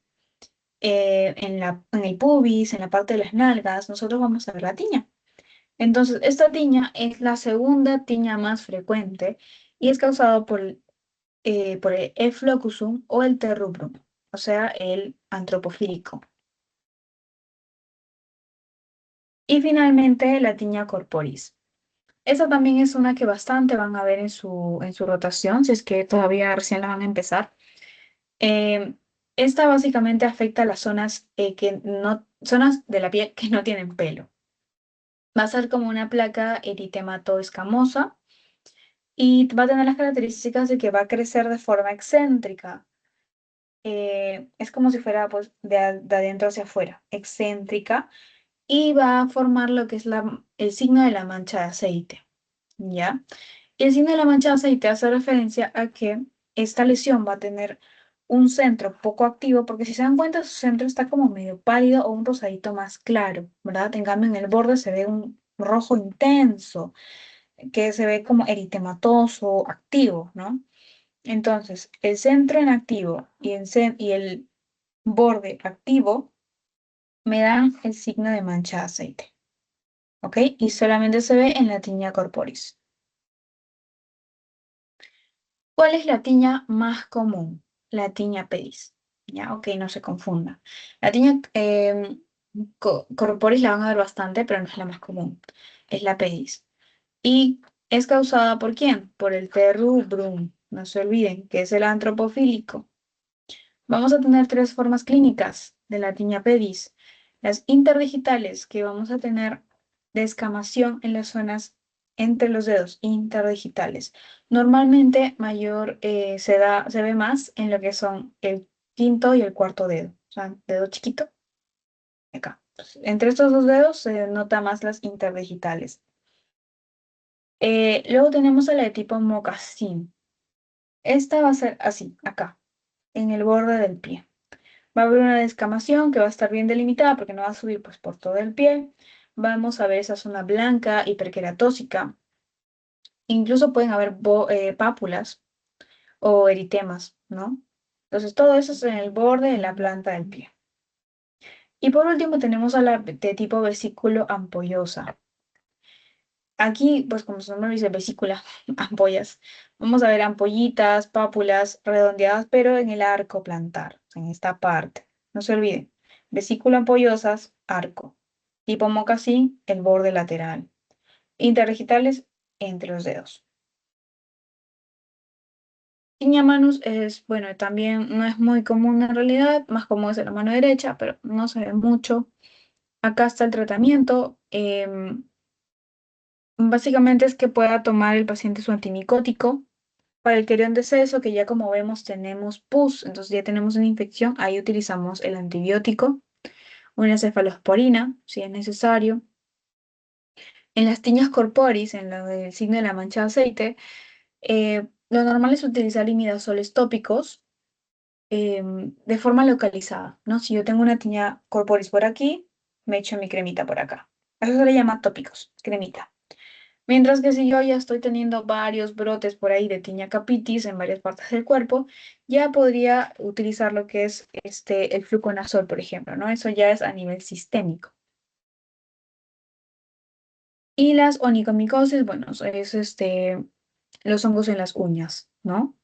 en el pubis, en la parte de las nalgas, nosotros vamos a ver la tiña. Entonces, esta tiña es la segunda tiña más frecuente y es causado por el eflocusum o el terrubrum, o sea, el antropofílico. Y finalmente, la tiña corporis. Esa también es una que bastante van a ver en su rotación, si es que todavía recién la van a empezar. Eh, Esta básicamente afecta a las zonas de la piel que no tienen pelo. Va a ser como una placa eritemato escamosa y va a tener las características de que va a crecer de forma excéntrica. Es como si fuera pues, de adentro hacia afuera, excéntrica, y va a formar lo que es el signo de la mancha de aceite, ¿ya? Y el signo de la mancha de aceite hace referencia a que esta lesión va a tener un centro poco activo, porque si se dan cuenta, su centro está como medio pálido o un rosadito más claro, ¿verdad? En cambio, en el borde se ve un rojo intenso, que se ve como eritematoso, activo, ¿no? Entonces, el centro en activo y el borde activo me dan el signo de mancha de aceite, ¿ok? Y solamente se ve en la tiña corporis. ¿Cuál es la tiña más común? La tiña pedis. Ya, ok, no se confunda. La tiña corporis la van a ver bastante, pero no es la más común. Es la pedis. ¿Y es causada por quién? Por el terrubrum. No se olviden que es el antropofílico. Vamos a tener tres formas clínicas de la tiña pedis. Las interdigitales, que vamos a tener descamación en las zonas entre los dedos, interdigitales. Normalmente mayor se ve más en lo que son el quinto y el cuarto dedo. O sea, dedo chiquito, acá. Entonces, entre estos dos dedos se nota más las interdigitales. Luego tenemos a la de tipo mocasín. Esta va a ser así, acá, en el borde del pie. Va a haber una descamación que va a estar bien delimitada porque no va a subir pues, por todo el pie. Vamos a ver esa zona blanca, hiperqueratósica. Incluso pueden haber pápulas o eritemas, ¿no? Entonces, todo eso es en el borde de la planta del pie. Y por último, tenemos a la de tipo vesículo ampollosa. Aquí, pues como su nombre dice, vesícula, ampollas. Vamos a ver ampollitas, pápulas redondeadas, pero en el arco plantar, en esta parte. No se olviden. Vesícula ampollosas, arco. Tipo mocasín, el borde lateral. Interdigitales, entre los dedos. Piña manus es, bueno, también no es muy común en realidad, más común es en la mano derecha, pero no se ve mucho. Acá está el tratamiento. Básicamente es que pueda tomar el paciente su antimicótico. Para el querión de seso, que ya como vemos tenemos pus, entonces ya tenemos una infección, ahí utilizamos el antibiótico, una cefalosporina, si es necesario. En las tiñas corporis, en lo del signo de la mancha de aceite, lo normal es utilizar imidazoles tópicos de forma localizada, ¿no? Si yo tengo una tiña corporis por aquí, me echo mi cremita por acá. Eso se le llama tópicos, cremita. Mientras que si yo ya estoy teniendo varios brotes por ahí de tiña capitis en varias partes del cuerpo, ya podría utilizar lo que es el fluconazol, por ejemplo, ¿no? Eso ya es a nivel sistémico. Y las onicomicosis, bueno, es los hongos en las uñas, ¿no?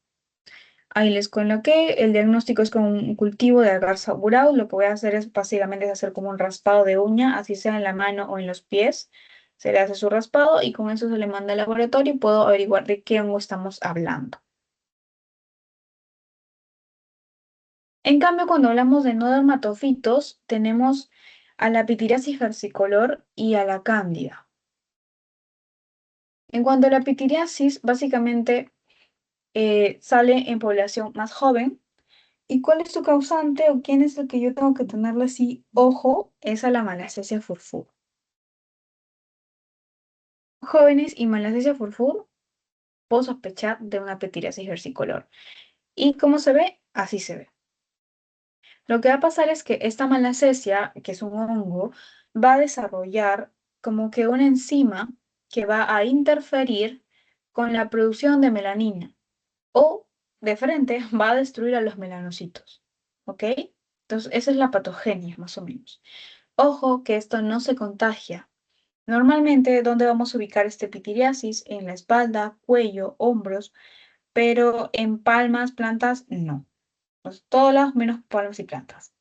Ahí les coloqué, el diagnóstico es con un cultivo de garza burao. Lo que voy a hacer es básicamente es hacer como un raspado de uña, así sea en la mano o en los pies. Se le hace su raspado y con eso se le manda al laboratorio y puedo averiguar de qué hongo estamos hablando. En cambio, cuando hablamos de no dermatofitos, tenemos a la pitiriasis versicolor y a la cándida. En cuanto a la pitiriasis, básicamente sale en población más joven. ¿Y cuál es su causante o quién es el que yo tengo que tenerle así ojo? Es a la malacesia furfur. Jóvenes y malacesia furfur, puedo sospechar de una pitiriasis versicolor. ¿Y cómo se ve? Así se ve. Lo que va a pasar es que esta malacesia, que es un hongo, va a desarrollar como que una enzima que va a interferir con la producción de melanina o de frente va a destruir a los melanocitos. ¿Ok? Entonces, esa es la patogenia, más o menos. Ojo que esto no se contagia. Normalmente, ¿dónde vamos a ubicar este pitiriasis? En la espalda, cuello, hombros, pero en palmas, plantas, no. Pues, todos lados menos palmas y plantas.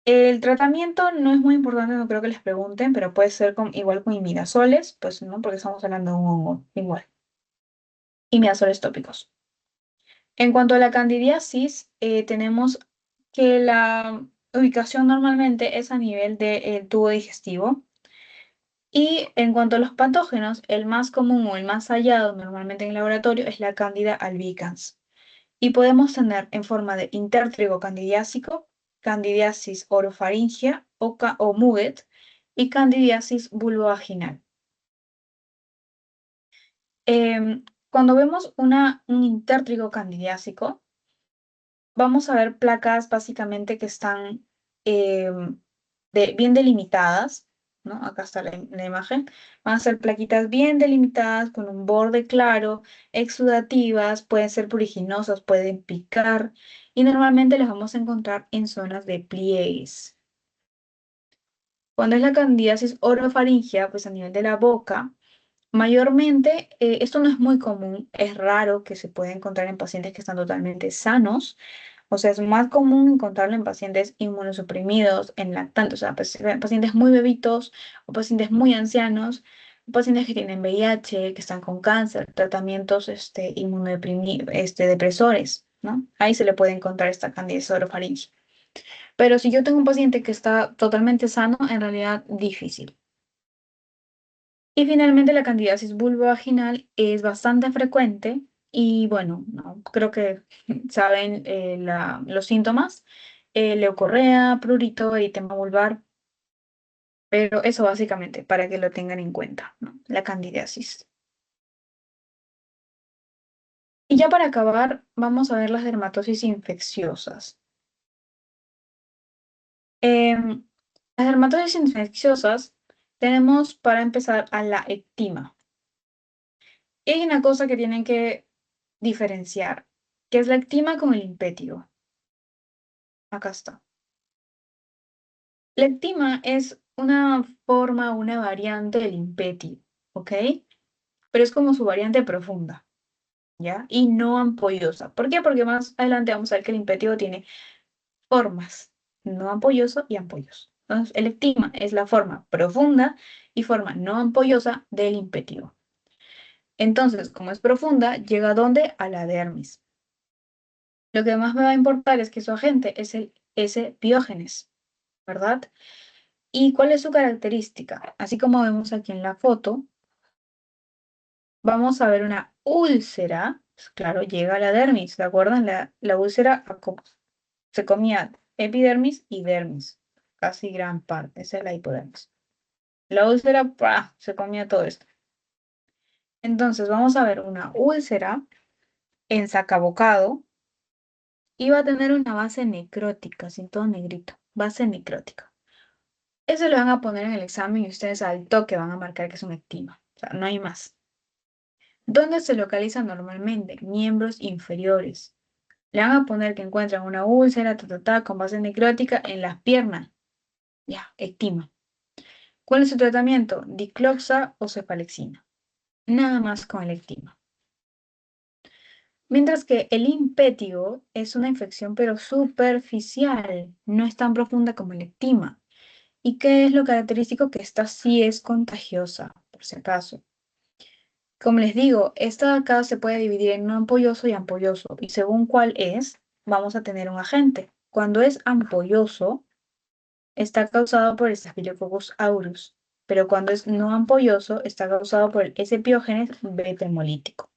El tratamiento no es muy importante, no creo que les pregunten, pero puede ser igual con imidazoles, pues no, porque estamos hablando de un hongo, igual. Imidazoles tópicos. En cuanto a la candidiasis, tenemos que la ubicación normalmente es a nivel del tubo digestivo. Y en cuanto a los patógenos, el más común o el más hallado normalmente en el laboratorio es la Candida albicans. Y podemos tener en forma de intértrigo candidiásico, candidiasis orofaringea o Muget y candidiasis vulvovaginal. Cuando vemos un intértrigo candidiásico, vamos a ver placas básicamente que están bien delimitadas, ¿no? Acá está la imagen. Van a ser plaquitas bien delimitadas con un borde claro, exudativas, pueden ser pruriginosas, pueden picar y normalmente las vamos a encontrar en zonas de pliegues. Cuando es la candidiasis orofaringea, pues a nivel de la boca, mayormente, esto no es muy común, es raro que se pueda encontrar en pacientes que están totalmente sanos. O sea, es más común encontrarlo en pacientes inmunosuprimidos, en lactantes, o sea, pacientes muy bebitos o pacientes muy ancianos, pacientes que tienen VIH, que están con cáncer, tratamientos depresores, ¿no? Ahí se le puede encontrar esta candidiasis orofaringea. Pero si yo tengo un paciente que está totalmente sano, en realidad difícil. Y finalmente la candidiasis vulvovaginal es bastante frecuente y bueno, no, creo que saben los síntomas, leucorrea, prurito, eritema vulvar, pero eso básicamente para que lo tengan en cuenta, ¿no? La candidiasis. Y ya para acabar, vamos a ver las dermatosis infecciosas. Em, las dermatosis infecciosas tenemos para empezar a la ectima. Y hay una cosa que tienen que diferenciar, que es la ectima con el impétigo. Acá está. La ectima es una forma, una variante del impétigo, ¿ok? Pero es como su variante profunda, ¿ya? Y no ampollosa. ¿Por qué? Porque más adelante vamos a ver que el impétigo tiene formas, no ampolloso y ampolloso. Entonces, el ectima es la forma profunda y forma no ampollosa del impétigo. Entonces, como es profunda, ¿llega a dónde? A la dermis. Lo que más me va a importar es que su agente es el S-piógenes, ¿verdad? ¿Y cuál es su característica? Así como vemos aquí en la foto, vamos a ver una úlcera. Pues claro, llega a la dermis, ¿de acuerdo? La úlcera se comía epidermis y dermis, casi gran parte, esa es la hipodermis. La úlcera, ¡pah!, se comía todo esto. Entonces vamos a ver una úlcera en sacabocado y va a tener una base necrótica, sin todo negrito, base necrótica. Eso lo van a poner en el examen y ustedes al toque van a marcar que es un ectima. O sea, no hay más. ¿Dónde se localiza normalmente? Miembros inferiores. Le van a poner que encuentran una úlcera con base necrótica en las piernas. Ya, ectima. ¿Cuál es su tratamiento? Dicloxa o cefalexina. Nada más con el ectima. Mientras que el impétigo es una infección pero superficial, no es tan profunda como el ectima. ¿Y qué es lo característico? Que esta sí es contagiosa, por si acaso. Como les digo, esta de acá se puede dividir en no ampolloso y ampolloso, y según cuál es, vamos a tener un agente. Cuando es ampolloso, está causado por el Staphylococcus aureus, pero cuando es no ampolloso, está causado por el S. piógenes beta hemolítico.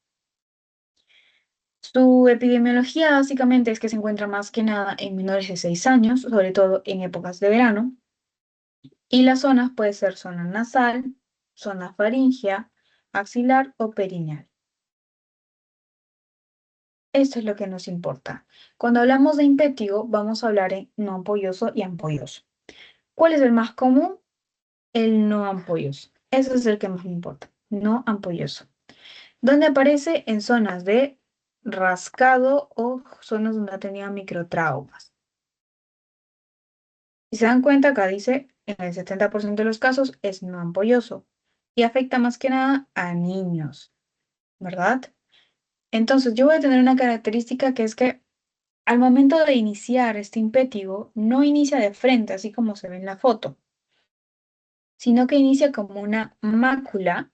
Su epidemiología básicamente es que se encuentra más que nada en menores de 6 años, sobre todo en épocas de verano, y las zonas puede ser zona nasal, zona faríngea, axilar o perineal. Esto es lo que nos importa. Cuando hablamos de impétigo, vamos a hablar en no ampolloso y ampolloso. ¿Cuál es el más común? El no ampolloso. Ese es el que más me importa. No ampolloso. ¿Dónde aparece? En zonas de rascado o zonas donde ha tenido microtraumas. Si se dan cuenta, acá dice, en el 70% de los casos es no ampolloso y afecta más que nada a niños, ¿verdad? Entonces, yo voy a tener una característica que es que al momento de iniciar este impétigo, no inicia de frente, así como se ve en la foto, sino que inicia como una mácula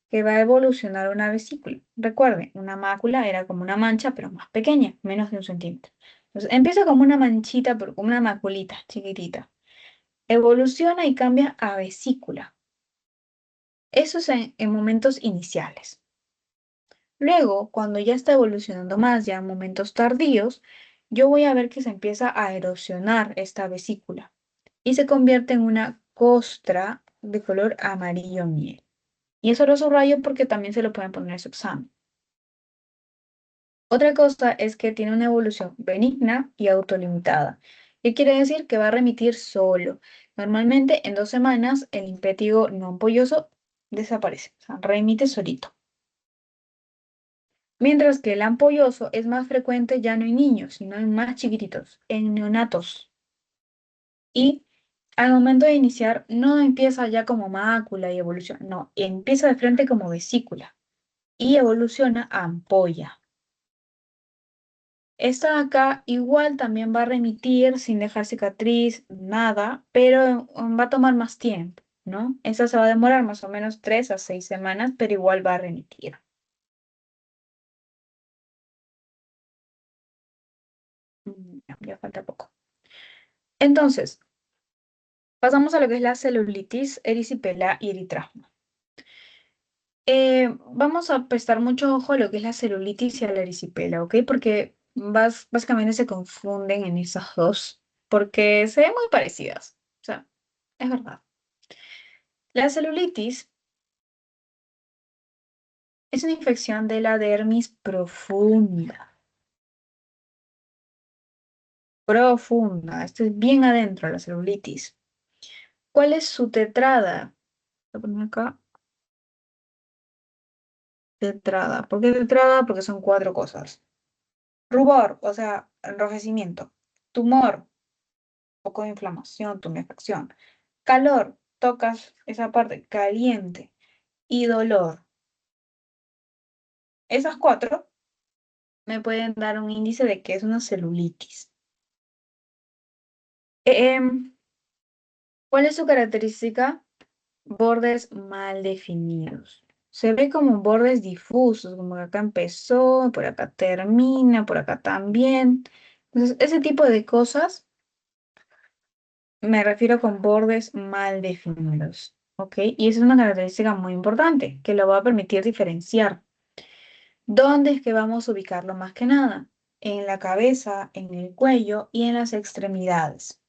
que va a evolucionar a una vesícula. Recuerden, una mácula era como una mancha, pero más pequeña, menos de 1 centímetro. Entonces, empieza como una manchita, pero como una maculita chiquitita. Evoluciona y cambia a vesícula. Eso es en momentos iniciales. Luego, cuando ya está evolucionando más, ya en momentos tardíos, yo voy a ver que se empieza a erosionar esta vesícula y se convierte en una costra de color amarillo miel. Y eso lo subrayo porque también se lo pueden poner en su examen. Otra cosa es que tiene una evolución benigna y autolimitada. ¿Qué quiere decir? Que va a remitir solo. Normalmente en 2 semanas el impétigo no ampolloso desaparece, o sea, remite solito. Mientras que el ampolloso es más frecuente ya no en niños, sino en más chiquititos, en neonatos. Y al momento de iniciar no empieza ya como mácula y evolución, no, empieza de frente como vesícula y evoluciona a ampolla. Esta de acá igual también va a remitir sin dejar cicatriz, nada, pero va a tomar más tiempo, ¿no? Esta se va a demorar más o menos 3 a 6 semanas, pero igual va a remitir. Ya falta poco. Entonces, pasamos a lo que es la celulitis, erisipela y eritrasma. Vamos a prestar mucho ojo a lo que es la celulitis y a la erisipela, ¿ok? Porque básicamente se confunden en esas dos, porque se ven muy parecidas. O sea, es verdad. La celulitis es una infección de la dermis profunda. Profunda. Esto es bien adentro, la celulitis. ¿Cuál es su tetrada? Voy a poner acá. Tetrada. ¿Por qué tetrada? Porque son 4 cosas. Rubor, o sea, enrojecimiento. Tumor, poco de inflamación, tumefacción. Calor, tocas esa parte caliente. Y dolor. Esas 4 me pueden dar un índice de que es una celulitis. Em, ¿Cuál es su característica? Bordes mal definidos. Se ve como bordes difusos, como que acá empezó, por acá termina, por acá también. Entonces, ese tipo de cosas me refiero con bordes mal definidos, ¿ok? Y esa es una característica muy importante que lo va a permitir diferenciar. ¿Dónde es que vamos a ubicarlo más que nada? En la cabeza, en el cuello y en las extremidades.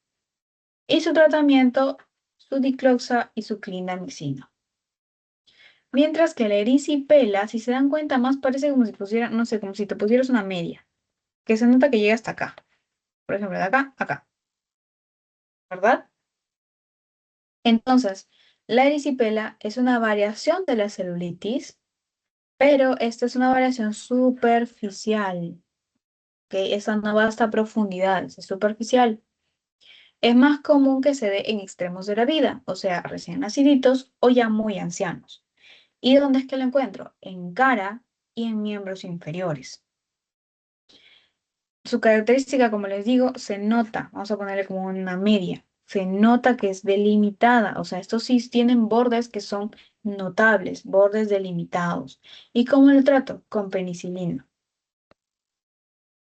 Y su tratamiento, su dicloxa y su clindamicina. Mientras que la erisipela, si se dan cuenta, más parece como si pusiera, no sé, como si te pusieras una media, que se nota que llega hasta acá. Por ejemplo, de acá a acá, ¿verdad? Entonces, la erisipela es una variación de la celulitis, pero esta es una variación superficial, que esa no va hasta profundidades, es superficial. Es más común que se dé en extremos de la vida, o sea, recién naciditos o ya muy ancianos. ¿Y dónde es que lo encuentro? En cara y en miembros inferiores. Su característica, como les digo, se nota, vamos a ponerle como una media, se nota que es delimitada, o sea, estos sí tienen bordes que son notables, bordes delimitados. ¿Y cómo lo trato? Con penicilina.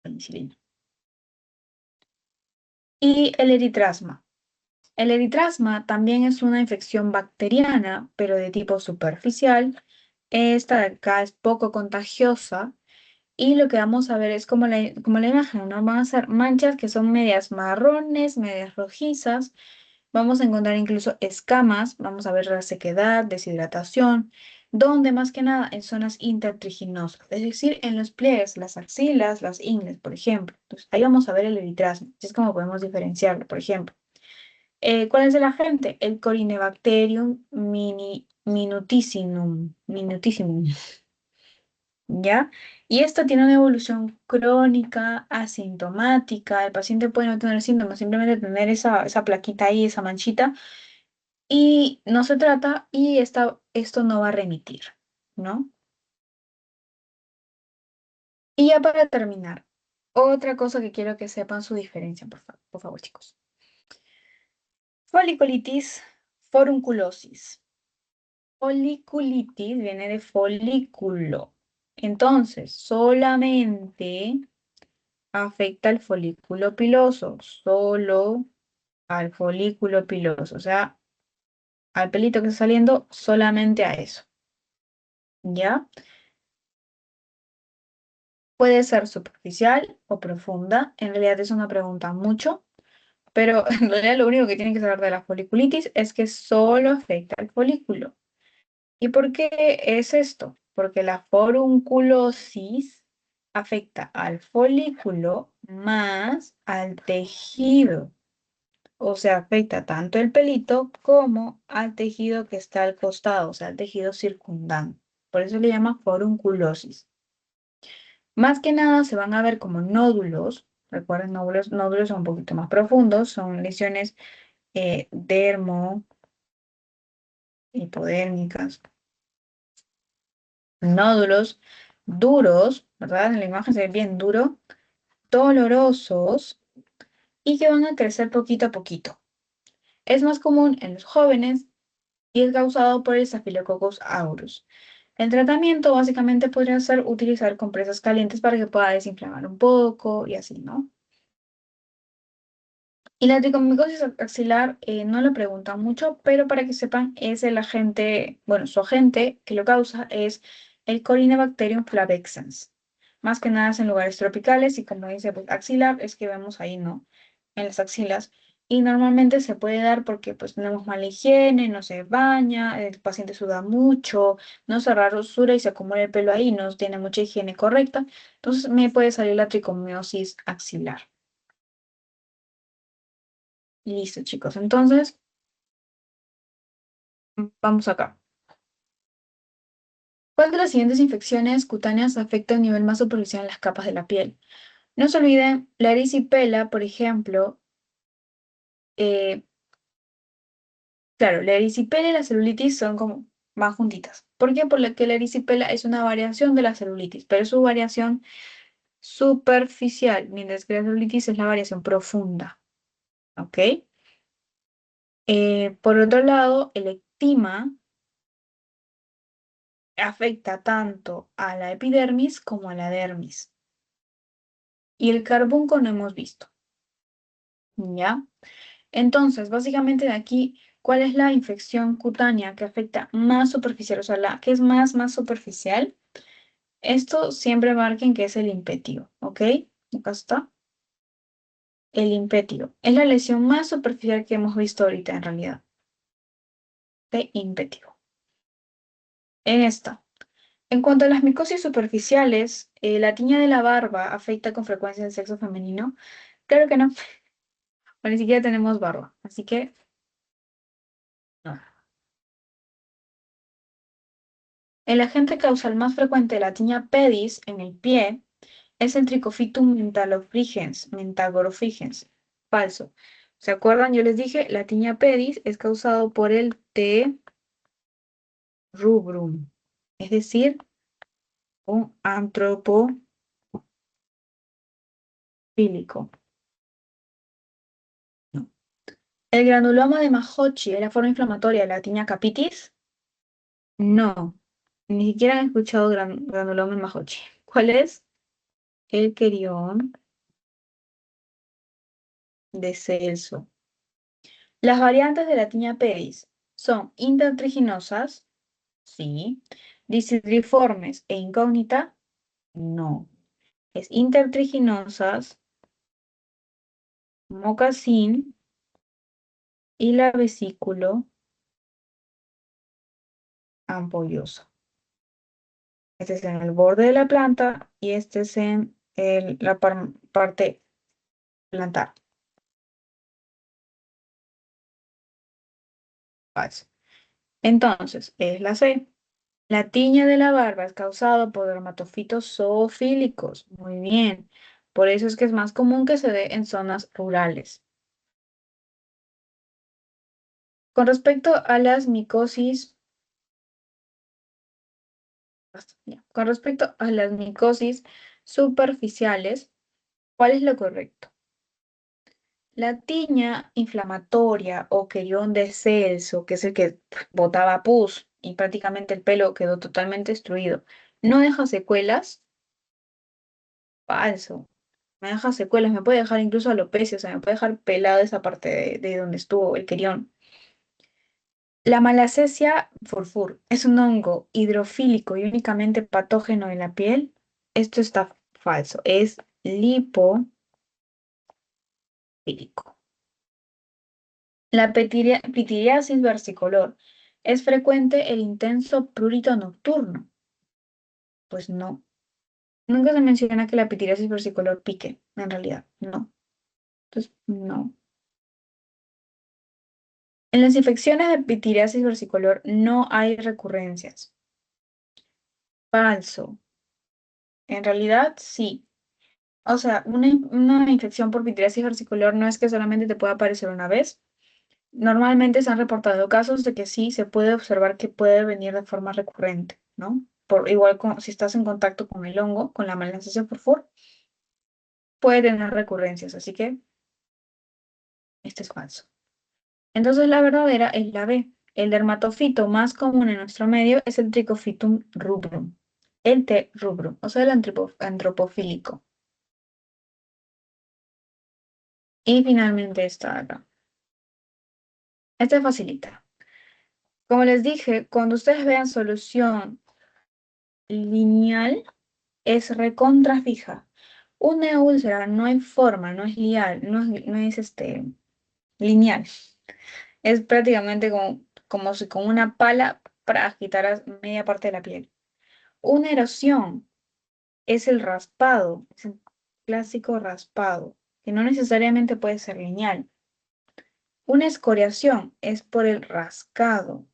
Penicilina. Y el eritrasma. El eritrasma también es una infección bacteriana, pero de tipo superficial. Esta de acá es poco contagiosa. Y lo que vamos a ver es como la imagen, ¿no? Van a ser manchas que son medias marrones, medias rojizas. Vamos a encontrar incluso escamas, vamos a ver la sequedad, deshidratación, donde más que nada en zonas intertriginosas, es decir, en los pliegues, las axilas, las ingles, por ejemplo. Entonces, ahí vamos a ver el eritrasmo, así es como podemos diferenciarlo, por ejemplo. ¿Cuál es el agente? El Corynebacterium minutissimum. ¿Ya? Y esto tiene una evolución crónica, asintomática. El paciente puede no tener síntomas, simplemente tener esa plaquita ahí, esa manchita, y no se trata y esto no va a remitir, ¿no? Y ya para terminar, otra cosa que quiero que sepan su diferencia, por favor, chicos. Foliculitis, forunculosis. Foliculitis viene de folículo. Entonces, solamente afecta al folículo piloso, solo al folículo piloso, o sea, al pelito que está saliendo, solamente a eso, ¿ya? Puede ser superficial o profunda, en realidad eso no pregunta mucho, pero en realidad lo único que tienen que saber de la foliculitis es que solo afecta al folículo. ¿Y por qué es esto? Porque la forunculosis afecta al folículo más al tejido. O sea, afecta tanto el pelito como al tejido que está al costado, o sea, al tejido circundante. Por eso le llama forunculosis. Más que nada se van a ver como nódulos. Recuerden, nódulos son un poquito más profundos, son lesiones dermo, hipodérmicas, nódulos duros, ¿verdad? En la imagen se ve bien duro, dolorosos y que van a crecer poquito a poquito. Es más común en los jóvenes y es causado por el Staphylococcus aureus. El tratamiento básicamente podría ser utilizar compresas calientes para que pueda desinflamar un poco y así, ¿no? Y la tricomicosis axilar no lo preguntan mucho, pero para que sepan, es el agente, bueno, su agente que lo causa es el Corynebacterium flavescens. Más que nada es en lugares tropicales y como dice pues, axilar, es que vemos ahí, ¿no? En las axilas. Y normalmente se puede dar porque pues tenemos mala higiene, no se baña, el paciente suda mucho, no se rosura y se acumula el pelo ahí, no tiene mucha higiene correcta. Entonces me puede salir la tricomiosis axilar. Listo, chicos. Entonces, vamos acá. ¿Cuál de las siguientes infecciones cutáneas afecta a un nivel más superficial en las capas de la piel? No se olviden, la erisipela, por ejemplo, eh, claro, la erisipela y la celulitis son como más juntitas. ¿Por qué? Porque la erisipela es una variación de la celulitis, pero es su variación superficial, mientras que la celulitis es la variación profunda. ¿Ok? Por otro lado, el ectima afecta tanto a la epidermis como a la dermis. Y el carbunco no hemos visto. ¿Ya? Entonces, básicamente de aquí, ¿cuál es la infección cutánea que afecta más superficial? O sea, la que es más superficial. Esto siempre marquen que es el impetio, ¿ok? Acá está. El impetio. Es la lesión más superficial que hemos visto ahorita en realidad. De impetio. En esta. En cuanto a las micosis superficiales, ¿la tiña de la barba afecta con frecuencia el sexo femenino? Claro que no. O ni siquiera tenemos barba. Así que, no. El agente causal más frecuente de la tiña pedis en el pie es el Trichophytum mentagorofrigens. Falso. ¿Se acuerdan? Yo les dije, la tiña pedis es causado por el T. rubrum, es decir, un antropofílico. No. ¿El granuloma de Majochi es la forma inflamatoria de la tiña capitis? No. Ni siquiera han escuchado granuloma de Majochi. ¿Cuál es? El querión de Celso. Las variantes de la tiña pedis son intertriginosas, sí. Disidriformes e incógnita, no. Es intertriginosas, mocasín y la vesículo ampollosa. Este es en el borde de la planta y este es en la parte plantar. Falso. Entonces, es la C. La tiña de la barba es causada por dermatofitos zoofílicos. Muy bien. Por eso es que es más común que se dé en zonas rurales. Con respecto a las micosis, con respecto a las micosis superficiales, ¿cuál es lo correcto? La tiña inflamatoria o querión de Celso, que es el que botaba pus y prácticamente el pelo quedó totalmente destruido, ¿no deja secuelas? Falso. Me deja secuelas, me puede dejar incluso alopecia, o sea, me puede dejar pelada esa parte de donde estuvo el querión. La malacesia furfur es un hongo hidrofílico y únicamente patógeno en la piel. Esto está falso, es lipofílico. La pitiriasis versicolor. ¿Es frecuente el intenso prurito nocturno? Pues no. Nunca se menciona que la pitiriasis versicolor pique, en realidad, no. Entonces, no. En las infecciones de pitiriasis versicolor no hay recurrencias. Falso. En realidad, sí. O sea, una infección por pitiriasis versicolor no es que solamente te pueda aparecer una vez. Normalmente se han reportado casos de que sí se puede observar que puede venir de forma recurrente, ¿no? Por, igual si estás en contacto con el hongo, con la malenosis furfur, puede tener recurrencias, así que este es falso. Entonces la verdadera es la B. El dermatofito más común en nuestro medio es el Trichophytum rubrum, el T. rubrum, o sea, el antropofílico. Y finalmente esta de acá. Esta facilita. Como les dije, cuando ustedes vean solución lineal, es recontra fija. Una úlcera no hay forma, no es lineal, no es lineal. Es prácticamente como si con una pala para agitar media parte de la piel. Una erosión es el raspado, es el clásico raspado, que no necesariamente puede ser lineal. Una escoriación es por el rascado,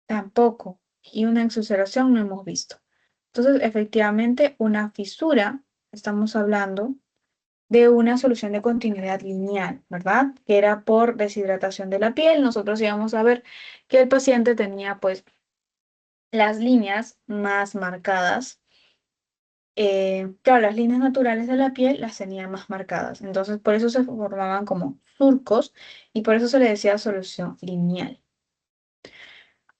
tampoco. Y una exuseración no hemos visto. Entonces, efectivamente, una fisura, estamos hablando de una solución de continuidad lineal, ¿verdad? Que era por deshidratación de la piel. Nosotros íbamos a ver que el paciente tenía pues las líneas más marcadas. Claro, las líneas naturales de la piel las tenía más marcadas. Entonces, por eso se formaban como surcos y por eso se le decía solución lineal.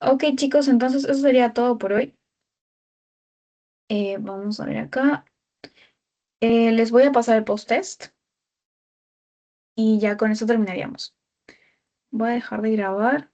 Ok, chicos, entonces eso sería todo por hoy. Vamos a ver acá. Les voy a pasar el post-test y ya con eso terminaríamos. Voy a dejar de grabar.